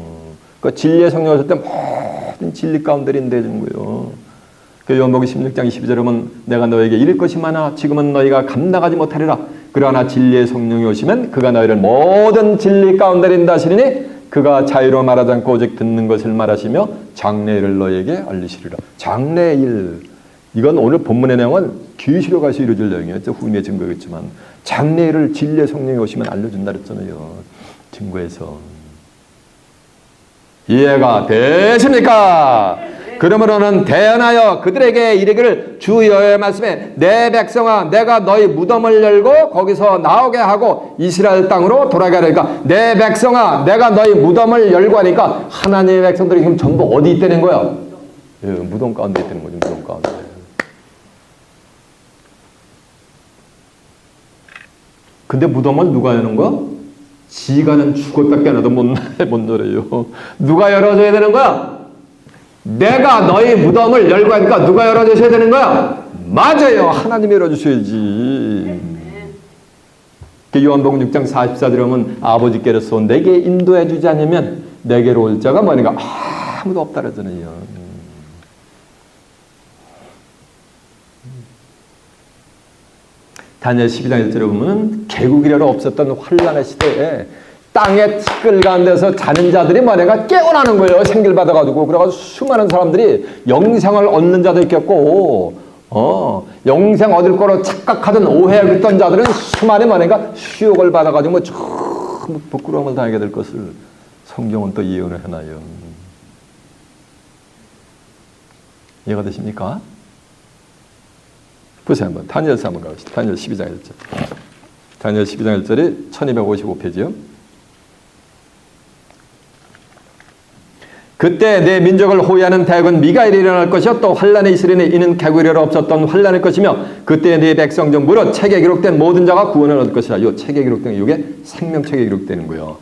그 진리의 성령이 오실 때 모든 진리 가운데 인도해 주는 거예요. 요한복음 16장 22절에 보면 내가 너에게 이를 것이 많아 지금은 너희가 감당하지 못하리라. 그러나 진리의 성령이 오시면 그가 너희를 모든 진리 가운데 인도하시리니 그가 자유로 말하지 않고 오직 듣는 것을 말하시며 장래일을 너에게 알리시리라. 장래일. 이건 오늘 본문의 내용은 계시로 가서 이루어질 내용이에요. 후임의 증거겠지만 장래일을 진리의 성령이 오시면 알려준다 그랬잖아요. 증거에서. 이해가 되십니까? 그러므로는 대언하여 그들에게 이르기를 주 여호와의 말씀에 내 백성아 내가 너희 무덤을 열고 거기서 나오게 하고 이스라엘 땅으로 돌아가게 하니까 내 백성아 내가 너희 무덤을 열고 하니까 하나님의 백성들이 지금 전부 어디 있다는 거야? 예, 무덤 가운데 있다는 거죠. 무덤 가운데. 근데 무덤을 누가 여는 거야? 지가는 죽었다 깨어나도 못 열어요. 누가 열어줘야 되는 거야? 내가 너희 무덤을 열고 하니까 누가 열어주셔야 되는 거야? 맞아요. 하나님이 열어주셔야지. 요한복음 6장 44절에 보면 아버지께로서 내게 인도해 주지 않으면 내게로 올 자가 뭐니까 아무도 없다 그러잖아요. 다니엘 12장 1절에 보면 개국이라로 없었던 환란의 시대에 땅의 티끌 가운데서 자는 자들이 뭐냐가 깨어나는 거예요. 생기를 받아가지고. 그래가지고 수많은 사람들이 영생을 얻는 자도 있겠고, 영생 얻을 거로 착각하던 오해를 했던 자들은 수많은 뭐냐가 수욕을 받아가지고 뭐 전부 부끄러움을 당하게 될 것을 성경은 또 예언을 해놔요. 이해가 되십니까? 보세요 한번. 다니엘서 한번 가봅시다. 다니엘 12장 1절. 다니엘 12장 1절이 1255페이지요. 그때 내 민족을 호위하는 대군 미가엘이 일어날 것이요 또 환란에 있으리니 이는 개구리로 없었던 환란일 것이며 그때 네 백성 중 무릇 책에 기록된 모든 자가 구원을 얻을 것이라. 이 책에 기록된 이게 생명책에 기록되는 거예요.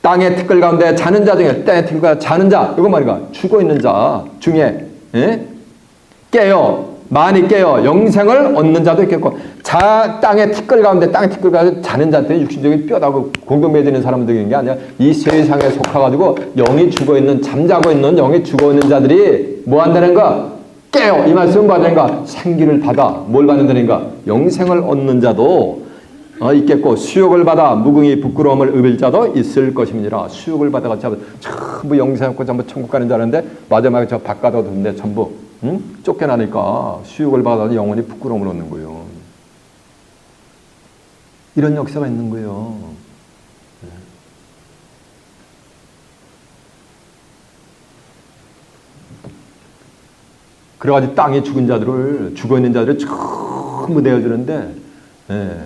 땅의 티끌 가운데 자는 자 중에 땅의 티끌 가운데 자는 자 이거 말이야 죽어 있는 자 중에 깨어 많이 깨어 영생을 얻는 자도 있겠고 땅의 티끌 가운데 자는 자들은 육신적인 뼈다고 공동매지는 사람들인 게 아니라 이 세상에 속해가지고 영이 죽어있는 잠자고 있는 영이 죽어있는 자들이 뭐 한다는가? 깨어 이 말씀은 뭐 하는가? 생기를 받아 뭘 받는다는가? 영생을 얻는 자도 있겠고 수욕을 받아 무궁히 부끄러움을 입을 자도 있을 것입니다. 수욕을 받아가지고 전부 영생 얻고 전부 천국 가는 줄 알았는데 마지막에 저 바깥으로 뒀는데 전부 쫓겨나니까 수욕을 받아서 영원히 부끄러움을 얻는 거예요. 이런 역사가 있는 거예요. 그래가지고 땅에 죽어있는 자들을 전부 내어주는데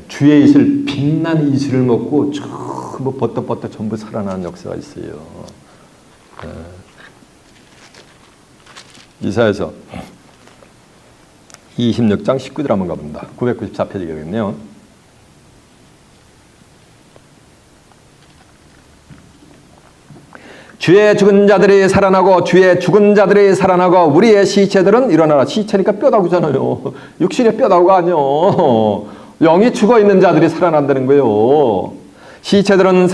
주의 이슬 빛난 이슬을 먹고 전부 버떡버떡 전부 살아나는 역사가 있어요. 이사야서 26장 19절 한번 가봅니다. 994페이지겠네요. 주의 죽은 자들이 살아나고 주의 죽은 자들이 살아나고 우리의 시체들은 일어나라. 시체니까 뼈다구잖아요. 육신의 뼈다구가 아니요. 영이 죽어있는 자들이 살아난다는 거예요. 시체들은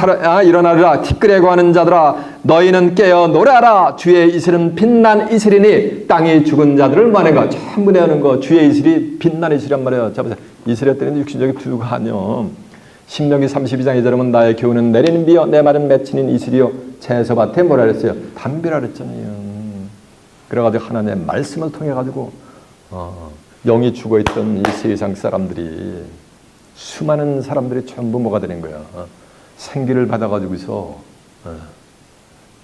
일어나라. 티끌에 거하는 자들아 너희는 깨어 노래하라. 주의 이슬은 빛난 이슬이니 땅이 죽은 자들을 말해가. 전부 내는 거. 주의 이슬이 빛난 이슬이란 말이에요. 자 보세요. 이슬의 때는 육신적인 두가 아니요. 신명기 32장 2절에 보면 나의 교훈은 내리는 비요 내 말은 맺히는 이슬이요 채소밭에 뭐라 그랬어요? 담비라 그랬잖아요. 그래가지고 하나님의 말씀을 통해가지고 영이 죽어있던 이 세상 사람들이 수많은 사람들이 전부 뭐가 되는 거야. 생기를 받아가지고서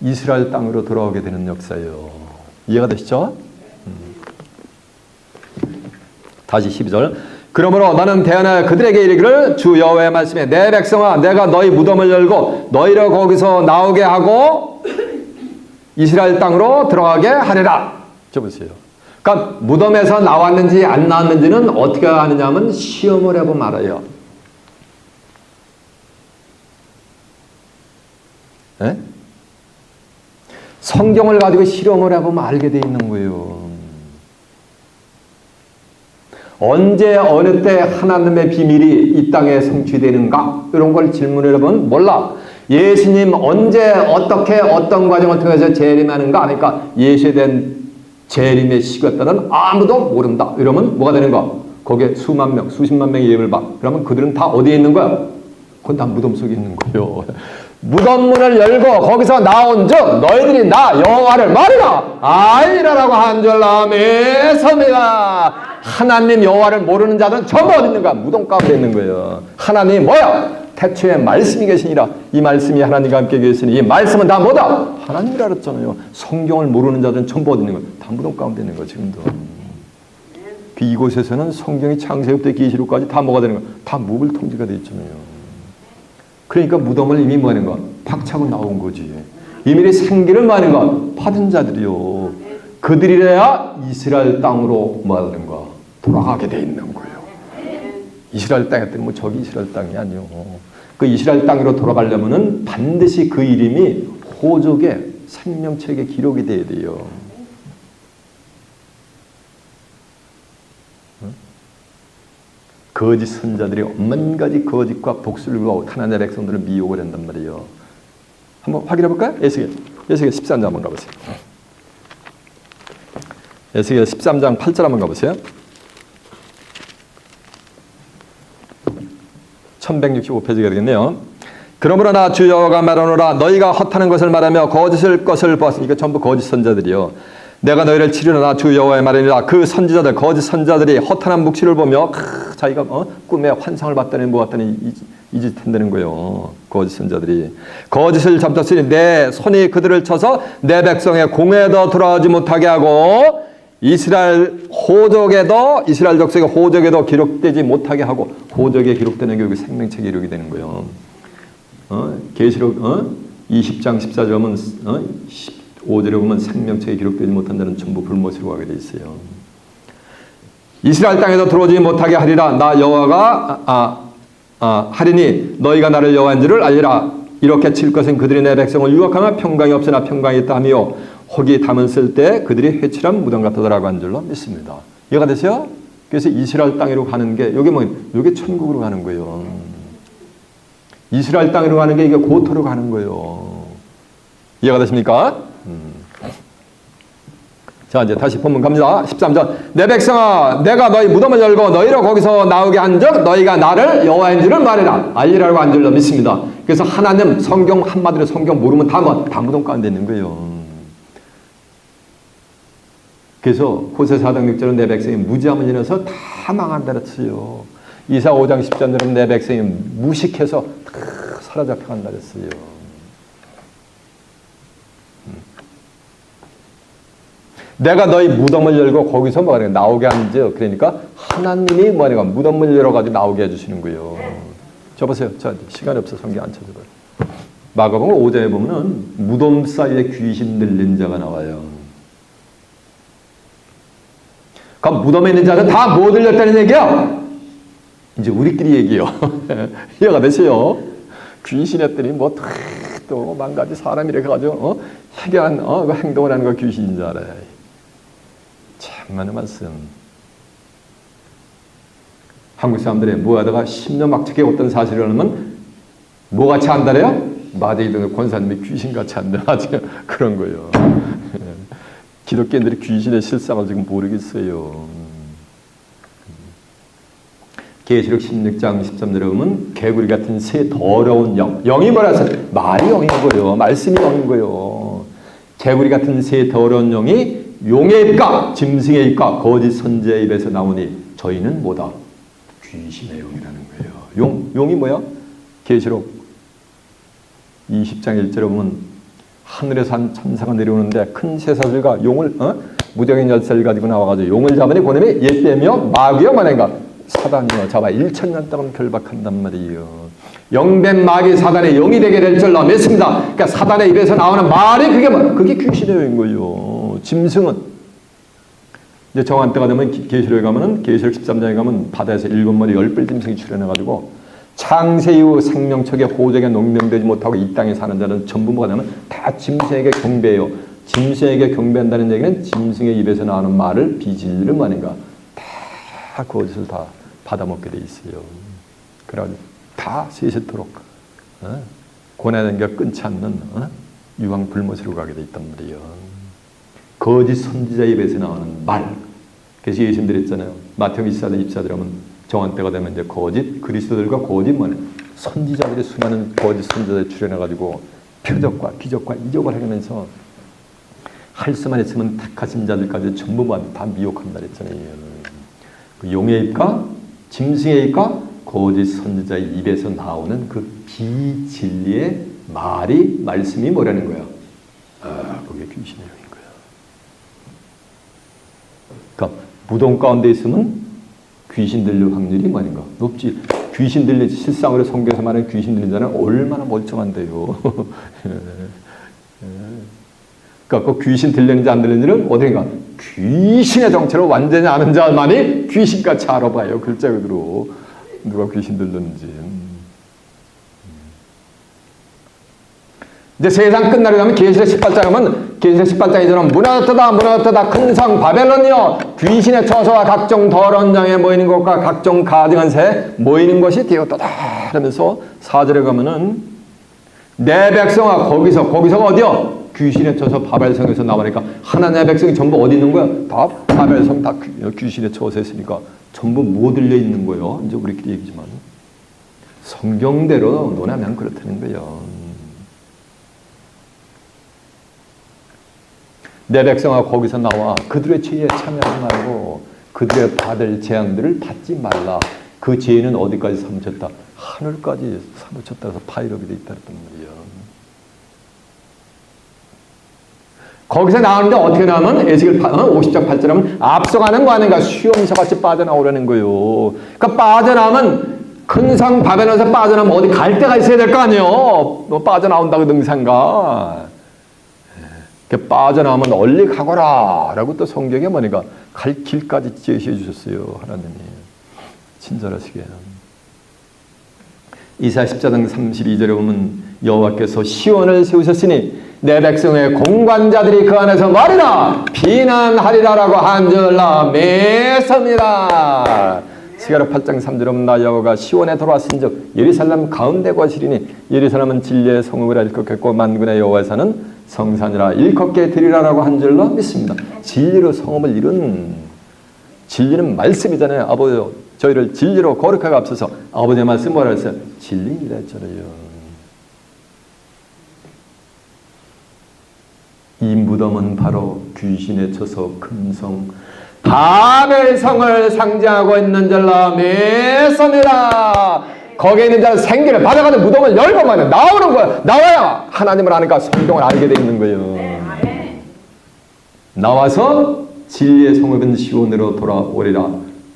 이스라엘 땅으로 돌아오게 되는 역사예요. 이해가 되시죠? 다시 12절. 그러므로 나는 대언하여 그들에게 이르기를 주 여호와의 말씀에 내 백성아 내가 너희 무덤을 열고 너희를 거기서 나오게 하고 이스라엘 땅으로 들어가게 하리라. 저 보세요. 그러니까 무덤에서 나왔는지 안 나왔는지는 어떻게 하느냐 하면 시험을 해보면 알아요. 네? 성경을 가지고 실험을 해보면 알게 돼 있는 거예요. 언제 어느 때 하나님의 비밀이 이 땅에 성취되는가? 이런 걸 질문을 해보면 몰라. 예수님 언제 어떻게 어떤 과정을 통해서 재림하는가? 그러니까 예수에 대한 재림의 시간들은 아무도 모른다. 이러면 뭐가 되는가? 거기에 수만 명, 수십만 명이 예배를 봐. 그러면 그들은 다 어디에 있는 거야? 그건 다 무덤 속에 있는 거예요. 무덤문을 열고 거기서 나온 즉 너희들이 나 여호와를 말이라 알리라라고 한 줄 아멘. 선배가 하나님 여호와를 모르는 자는 전부 어디 있는가? 무덤 가운데 있는 거예요. 하나님이 뭐야? 태초에 말씀이 계시니라. 이 말씀이 하나님과 함께 계시니 이 말씀은 다 뭐다? 하나님이라 그랬잖아요. 성경을 모르는 자들은 전부 어디 있는 거예요? 다 무덤 가운데 있는 거예요. 지금도. 이곳에서는 성경이 창세기부터 계시록까지 다 뭐가 되는 거예요? 다 무불통지가 되어 있잖아요. 그러니까 무덤을 이미 뭐 하는 거? 박차고 나온 거지. 이미 생기를 뭐 하는 거? 받은 자들이요. 그들이래야 이스라엘 땅으로 뭐 하는 거? 돌아가게 돼 있는 거예요. 이스라엘 땅에 때는 뭐 저기 이스라엘 땅이 아니요. 그 이스라엘 땅으로 돌아가려면은 반드시 그 이름이 호족의 생명책에 기록이 돼야 돼요. 거짓 선자들이 만 가지 거짓과 복술과 하나님의 백성들을 미혹을 한단 말이에요. 한번 확인해 볼까요? 에스겔 13장 한번 가보세요. 에스겔 13장 8절 한번 가보세요. 1165페이지가 되겠네요. 그러므로 나 주 여호와가 말하노라 너희가 헛하는 것을 말하며 거짓을 것을 보았으니까 전부 거짓 선자들이요. 내가 너희를 치르라 나 주 여호와의 말이니라. 그 선지자들 거짓 선자들이 허탄한 묵시를 보며 자기가 꿈에 환상을 봤다니 보았다니 이 짓 한다는 거예요. 거짓 선자들이 거짓을 잡혔으니 내 손이 그들을 쳐서 내 백성의 공회에도 돌아오지 못하게 하고 이스라엘 호적에도 이스라엘 족속의 호적에도 기록되지 못하게 하고 호적에 기록되는 게 여기 생명책에 기록이 되는 거예요. 계시록 20장 14절 보면 15절에 보면 생명책에 기록되지 못한다는 전부 불못으로 가게 돼 있어요. 이스라엘 땅에도 들어오지 못하게 하리라. 나 여호와가 하리니 너희가 나를 여호와인 줄을 알리라. 이렇게 칠 것은 그들이 내 백성을 유혹하며 평강이 없으나 평강이 있다 하며 혹이 담은 쓸 때 그들이 회칠한 무덤 같다라고 한 줄로 믿습니다. 이해가 되세요? 그래서 이스라엘 땅으로 가는 게 요게 천국으로 가는 거예요. 이스라엘 땅으로 가는 게 이게 고토로 가는 거예요. 이해가 되십니까? 자 이제 다시 본문 갑니다. 13절 내 백성아 내가 너희 무덤을 열고 너희를 거기서 나오게 한즉 너희가 나를 여호와인 줄을 말해라. 알리라고 한 줄로 믿습니다. 그래서 하나님 성경 한마디로 성경 모르면 다 무덤 가운데 있는 거예요. 그래서 호세 4장 6절은 내 백성이 무지함을 인해서 다 망한다 그랬어요. 이사 5장 10절은 내 백성이 무식해서 다 사로잡혀 간다 그랬어요. 내가 너희 무덤을 열고 거기서 뭐가 나오게 한즉 그러니까 하나님이 뭐가 무덤을 열어가지고 나오게 해주시는 거예요. 저 보세요. 저 시간이 없어서 성경 안 찾아봐요. 마가복음 5장에 보면은 무덤 사이에 귀신 들린 자가 나와요. 그럼 무덤에 있는 자들 다 뭐 들렸다는 얘기야? 이제 우리끼리 얘기요. 이해가 되세요? 귀신했더니 뭐 또 만 가지 사람이 이렇게 가지고 희귀한 그 행동을 하는 거 귀신인 줄 알아요. 참많은 말씀. 한국 사람들이 뭐 하다가 심려막측에 어떤 사실을 알면 뭐같이 안다래요? 마대이든 권사님이 귀신같이 안다. 그런 거예요. 기독교인들이 귀신의 실상을 지금 모르겠어요. 계시록 16장 13절에 보면 개구리 같은 새 더러운 영. 영이 뭐라서? 말이 영인 거예요. 말씀이 영인 거예요. 개구리 같은 새 더러운 영이 용의 입과 짐승의 입과 거짓 선지자의 입에서 나오니 저희는 뭐다? 귀신의 영이라는 거예요. 용이 뭐야? 계시록 20장 1절에 보면 하늘에서 한 천사가 내려오는데 큰 쇠사슬과 용을 무적인 열쇠를 가지고 나와가지고 용을 잡으니 그놈이 옛뱀이요 마귀요 뭐냐니까 사단이요 잡아 1000년 동안 결박한단 말이에요. 영뱀 마귀 사단의 영이 되게 될 줄 믿습니다. 그러니까 사단의 입에서 나오는 말이 그게 귀신의 영인 거예요. 짐승은 이제 정한 때가 되면 계시록에 가면은 계시록 13장에 가면 바다에서 7마리 10뿔 짐승이 출현해가지고 창세 이후 생명척에 호적에 농명되지 못하고 이 땅에 사는 자는 전부 뭐가 되면 다 짐승에게 경배해요. 짐승에게 경배한다는 얘기는 짐승의 입에서 나오는 말을 비진리를 뭐하는가 다 그것을 다 받아먹게 돼 있어요. 그래가지고 다 세세토록 고난의 게 끊지 않는 유황 불못으로 가게 돼 있단 말이에요. 거짓 선지자 입에서 나오는 말. 그래서 예수님들이 했잖아요. 마태복음 24장 24절에 하면 정한 때가 되면 이제 거짓 그리스도들과 거짓 선지자들의 수많은 거짓 선지자들이 출현해가지고 표적과 기적과 이적을 하면서 할 수만 있으면 택하신 자들까지 전부 다 미혹한다 그랬잖아요. 그 용의 입과 짐승의 입과 거짓 선지자의 입에서 나오는 그 비진리의 말씀이 뭐라는 거야? 그게 귀신의 영인 거야. 그러니까 무덤 가운데 있으면 귀신 들릴 확률이 많은가? 높지. 귀신 들릴 실상으로 성경에서 말하는 귀신 들린 자는 얼마나 멀쩡한데요. 그러니까 그 귀신 들리는지 안 들리는지는 어딘가 귀신의 정체로 완전히 아는 자만이 귀신같이 알아봐요. 글자 그대로 누가 귀신 들렸는지. 이제 세상 끝나려 가면 계시록 18장 하면 계시록 18장에서는 무너졌다 큰 성 바벨론이여 귀신의 처소와 각종 더러운 장에 모이는 것과 각종 가증한 새 모이는 것이 되었다 하면서 4절에 가면은 내 백성아 거기서가 어디요? 귀신의 처소 바벨성에서 나오니까 하나님의 백성이 전부 어디 있는 거야? 다 바벨성 다 귀신의 처소에 있으니까 전부 뭐 들려 있는 거예요? 이제 우리끼리 얘기지만 성경대로 논하면 그렇다는 거예요. 내 백성아 거기서 나와 그들의 죄에 참여하지 말고 그들의 받을 재앙들을 받지 말라. 그 죄는 어디까지 사무쳤다? 하늘까지 사무쳤다 해서 파일업이 돼 있다는 말이에요. 거기서 나오는데 어떻게 나오면 에스겔 50장 8절 하면 앞서가는 거 아닌가 수용소같이 빠져나오라는 거예요. 그러니까 빠져나오면 큰 성 바벨론에서 빠져나오면 어디 갈 데가 있어야 될 거 아니에요. 너 빠져나온다고 능상가. 빠져나오면 얼리 가거라 라고 또 성경에 뭐니까 갈 길까지 제시해 주셨어요. 하나님이 친절하시게. 이사야 14장 32절에 보면 여호와께서 시온을 세우셨으니 내 백성의 공관자들이 그 안에서 말이라 비난하리라라고 한줄라 매섭니다. 스가랴 8장 3절에 보면 나 여호와가 시온에 돌아왔은즉 예루살렘 가운데 거시리니 예루살렘은 진리의 성읍이라 일컫겠고 만군의 여호와에서는 성산이라 일컫게 되리라라고 한 줄로 믿습니다. 진리로 성읍을 이룬 진리는 말씀이잖아요. 아버지 저희를 진리로 거룩하게 앞서서 아버지의 말씀 뭐라 했어요? 진리이라 했잖아요. 이 무덤은 바로 귀신에 쳐서 금성 바벨성을 상징하고 있는 줄로 믿습니다. 거기에 있는 자는 생기를 받아가는 무덤을 열고만 나오는 거야. 나와야 하나님을 아니까 성경을 알게 돼 있는 거예요. 나와서 진리의 성읍은 시온으로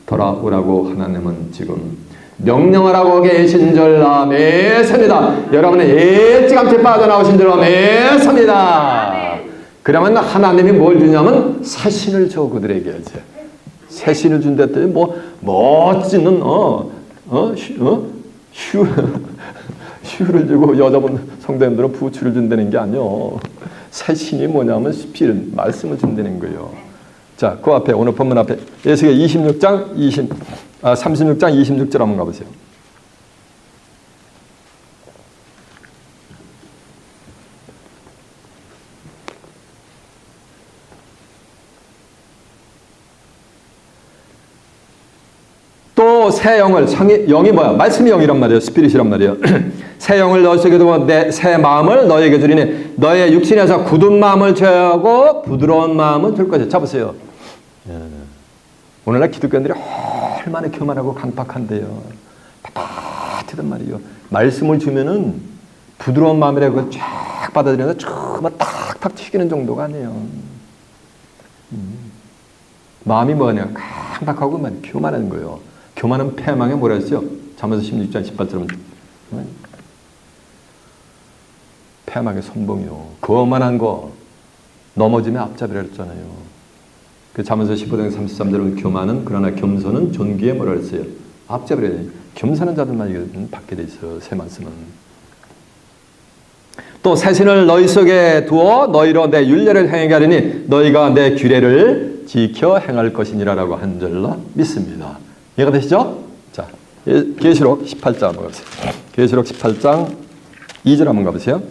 돌아오라고 하나님은 지금 명령을 하고 계신 줄로 믿습니다. 여러분은 일찌감치 빠져나오신 줄로 믿습니다. 그러면 하나님이 뭘 주냐면 사신을 줘 그들에게 이제 새 신을 준댔더니 뭐 멋지는 휴를 주고 여자분 성도님들은 부추를 준다는 게 아니요. 새 신이 뭐냐면 스피릿, 말씀을 준다는 거예요. 자, 그 앞에 오늘 본문 앞에 에스겔 36장 36장 26절 한번 가보세요. 또 새 영을, 영이 뭐야? 말씀이 영이란 말이에요. 스피릿이란 말이에요. 새 영을 너에게 두고 내 새 마음을 너에게 주리니 너의 육신에서 굳은 마음을 제하고 부드러운 마음을 줄 것이야. 잡으세요. 오늘날 기독교인들이 얼마나 교만하고 강팍한데요. 빳빳하단 말이에요. 말씀을 주면은 부드러운 마음이라고 그걸 쫙 받아들여서 쫙 탁탁 튀기는 정도가 아니에요. 마음이 뭐냐? 강팍하고 교만한 거예요. 교만은 패망에 뭐라 했어요? 잠언서 16장 18절은 패망의 선봉이요. 거만한 거 넘어지면 앞잡이라 했잖아요. 그 잠언서 15장 33절은 교만은 그러나 겸손은 존귀에 뭐라 했어요? 앞잡이라 해요. 겸손한 자들만 받게 돼 있어요. 새 말씀은. 또 새 신을 너희 속에 두어 너희로 내 율례를 행하게 하리니 너희가 내 규례를 지켜 행할 것이니라라고 한 줄로 믿습니다. 이해가 되시죠? 자, 계시록 18장 한번 가보세요. 계시록 18장 2절 한번 가보세요.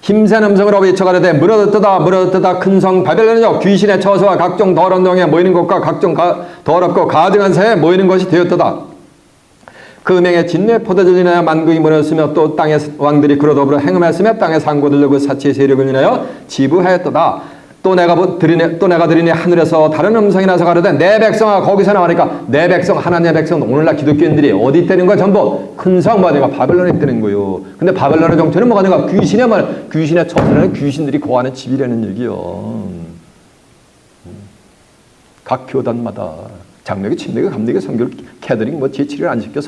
힘센 음성으로 외쳐가로되 무너졌다 무너졌다 큰 성 바벨론이여 귀신의 처소와 각종 더러운 동에 모이는 것과 각종 더럽고 가증한 새에 모이는 것이 되었도다. 그 음행에 진노의 포도주를 인하여 만국이 무너졌으며 또 땅의 왕들이 그로 더불어 행음했으며 땅의 상고들로 그 사치의 세력을 인하여 지부하였도다. 또 내가 드리니 하늘에서 다른 음성이 나서 가로되 내 백성아 거기서 나오니까 내 백성 하나님의 백성 오늘날 기독교인들이 어디 있다는 거야? 전부 큰 성 뭐냐가 바벨론에 있다는 거요. 근데 바벨론의 정체는 뭐가 되는가? 귀신의 처소라는 귀신들이 거하는 집이라는 얘기요. 각 교단마다 장로교, 침례교, 감리교, 성교를 캐더링 뭐 제7일 안 시켜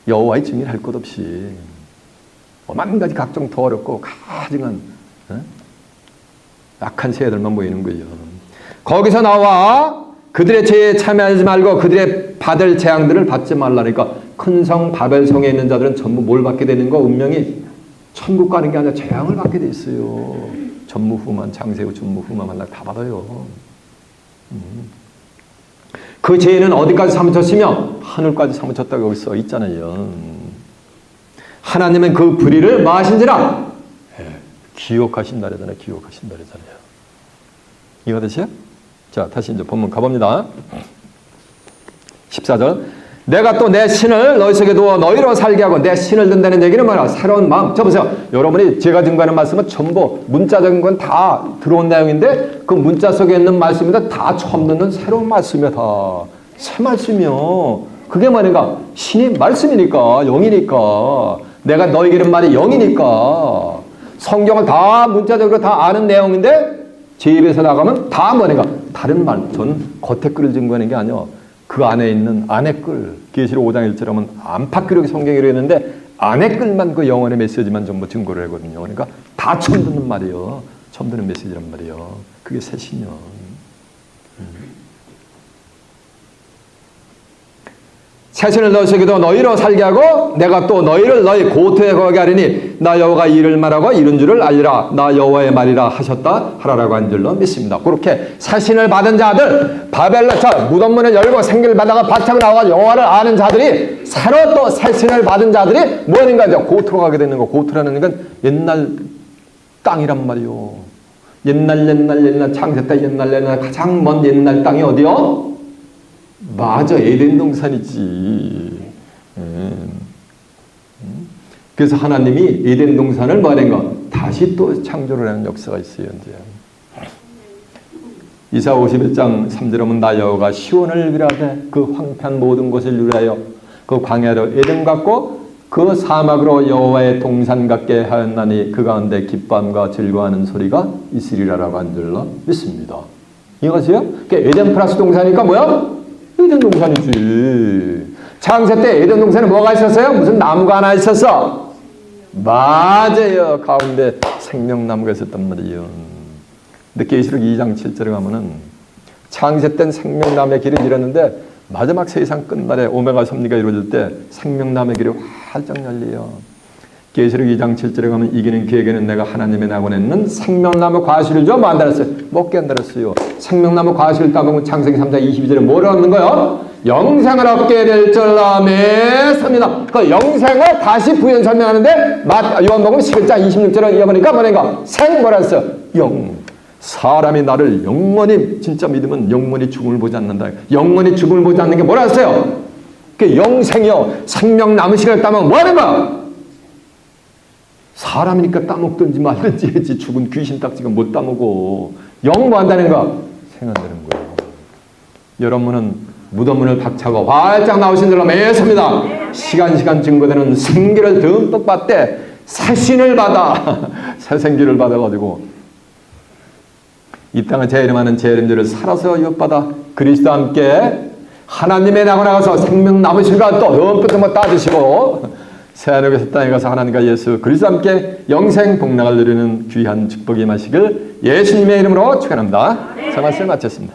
여호와의 증인 할 것 없이 만 가지 각종 더럽고 가증한 악한 새들만 모이는 거예요. 거기서 나와 그들의 죄에 참여하지 말고 그들의 받을 재앙들을 받지 말라니까 큰 성 바벨성에 있는 자들은 전부 뭘 받게 되는 거? 운명이 천국 가는 게 아니라 재앙을 받게 돼 있어요. 전무후무한 장세후 전무후무한 다 받아요. 그 죄는 어디까지 사무쳤으며 하늘까지 사무쳤다고 여기 써 있잖아요. 하나님은 그 불의를 뭐 하신지라? 기억하신다래잖아요. 기억하신다래잖아요. 이해가 되세요? 자, 다시 이제 본문 가봅니다. 14절. 내가 또 내 신을 너희 속에 두어 너희로 살게 하고 내 신을 든다는 얘기는 뭐야? 새로운 마음. 저 보세요. 여러분이 제가 증거하는 말씀은 전부 문자적인 건 다 들어온 내용인데 그 문자 속에 있는 말씀이다 다 처음 듣는 새로운 말씀이야. 다 새 말씀이요. 그게 뭐니까? 신이 말씀이니까, 영이니까. 내가 너희에게는 말이 영이니까. 성경을 다 문자적으로 다 아는 내용인데 제 입에서 나가면 다 뭐니까? 다른 말. 전 겉에 글을 증거하는 게 아니요. 그 안에 있는 안에 글. 계시록 5장 1절 하면 안팎기록이 성경이라고 했는데 안에 글만 그 영혼의 메시지만 전부 증거를 하거든요. 그러니까 다 처음 듣는 말이에요. 처음 듣는 메시지란 말이에요. 그게 새 신이요. 새 신을 너희 속에도 너희로 살게 하고 내가 또 너희를 너희 고토에 거하게 하리니 나 여호와가 이를 말하고 이룬 줄을 알리라. 나 여호와의 말이라 하셨다 하라라고 한 줄로 믿습니다. 그렇게 새 신을 받은 자들 바벨론 무덤문을 열고 생기를 받다가 바짝 나와가지고 여호와를 아는 자들이 새로 또 새 신을 받은 자들이 뭐하는가 이제 고토로 가게 되는 거. 고토라는 건 옛날 땅이란 말이요. 옛날 창세 때 옛날 가장 먼 옛날 땅이 어디요? 맞아, 에덴 동산이지. 그래서 하나님이 에덴 동산을 뭐 하는 거? 다시 또 창조를 하는 역사가 있어요, 이제. 이사 51장 3절 보면 나 여호와가 시온을 위하되 그 황폐한 모든 곳을 위하여 그 광야로 에덴 같고 그 사막으로 여호와의 동산 같게 하였나니 그 가운데 기쁨과 즐거워하는 소리가 있으리라라고 한 줄로 믿습니다. 이해가세요? 그러니까 에덴 플러스 동산이니까 뭐야? 에덴 동산이지. 창세 때 에덴 동산에 뭐가 있었어요? 무슨 나무가 하나 있었어? 맞아요. 가운데 생명나무가 있었단 말이에요. 근데 계시록 2장 7절에 가면은 창세 땐 생명나무의 길을 잃었는데 마지막 세상 끝날에 오메가 섭리가 이루어질 때 생명나무의 길이 활짝 열려요. 계시록 2장 7절에 가면 이기는 그에게는 내가 하나님의 낙원에는 생명나무 과실을 줘 뭐 한다랬어요? 먹게 한다랬어요. 생명나무 과실을 따먹으면 창세기 3장 22절에 뭐를 얻는 거예요? 영생을 얻게 될 줄 아멘습니다. 그 영생을 다시 부연 설명하는데 요한복음 11장 26절을 이어보니까 뭐라니까? 생 뭐라 했어요? 영. 사람이 나를 영원히 진짜 믿으면 영원히 죽음을 보지 않는다. 영원히 죽음을 보지 않는 게 뭐라 했어요? 그 영생이요. 생명 남은 시간을 따먹으면 뭐 하는 거야? 사람이니까 따먹든지 말든지 했지 죽은 귀신 딱지가 못 따먹어. 영 뭐 한다는 거? 생한다는 거예요. 여러분은 무덤문을 박차고 활짝 나오신 줄로 매섭니다. 시간 증거되는 생기를 듬뿍 받되 새신을 받아 새 생기를 받아가지고 이 땅을 재림하는 재림들을 살아서 유업받아 그리스도와 함께 하나님의 낙원 나가서 생명 남으실까 또 흠뻑 따지시고 새하늘에서 땅에 가서 하나님과 예수 그리스도와 함께 영생 복락을 누리는 귀한 축복이 임하시길 예수님의 이름으로 축원합니다. 자, 말씀 마쳤습니다.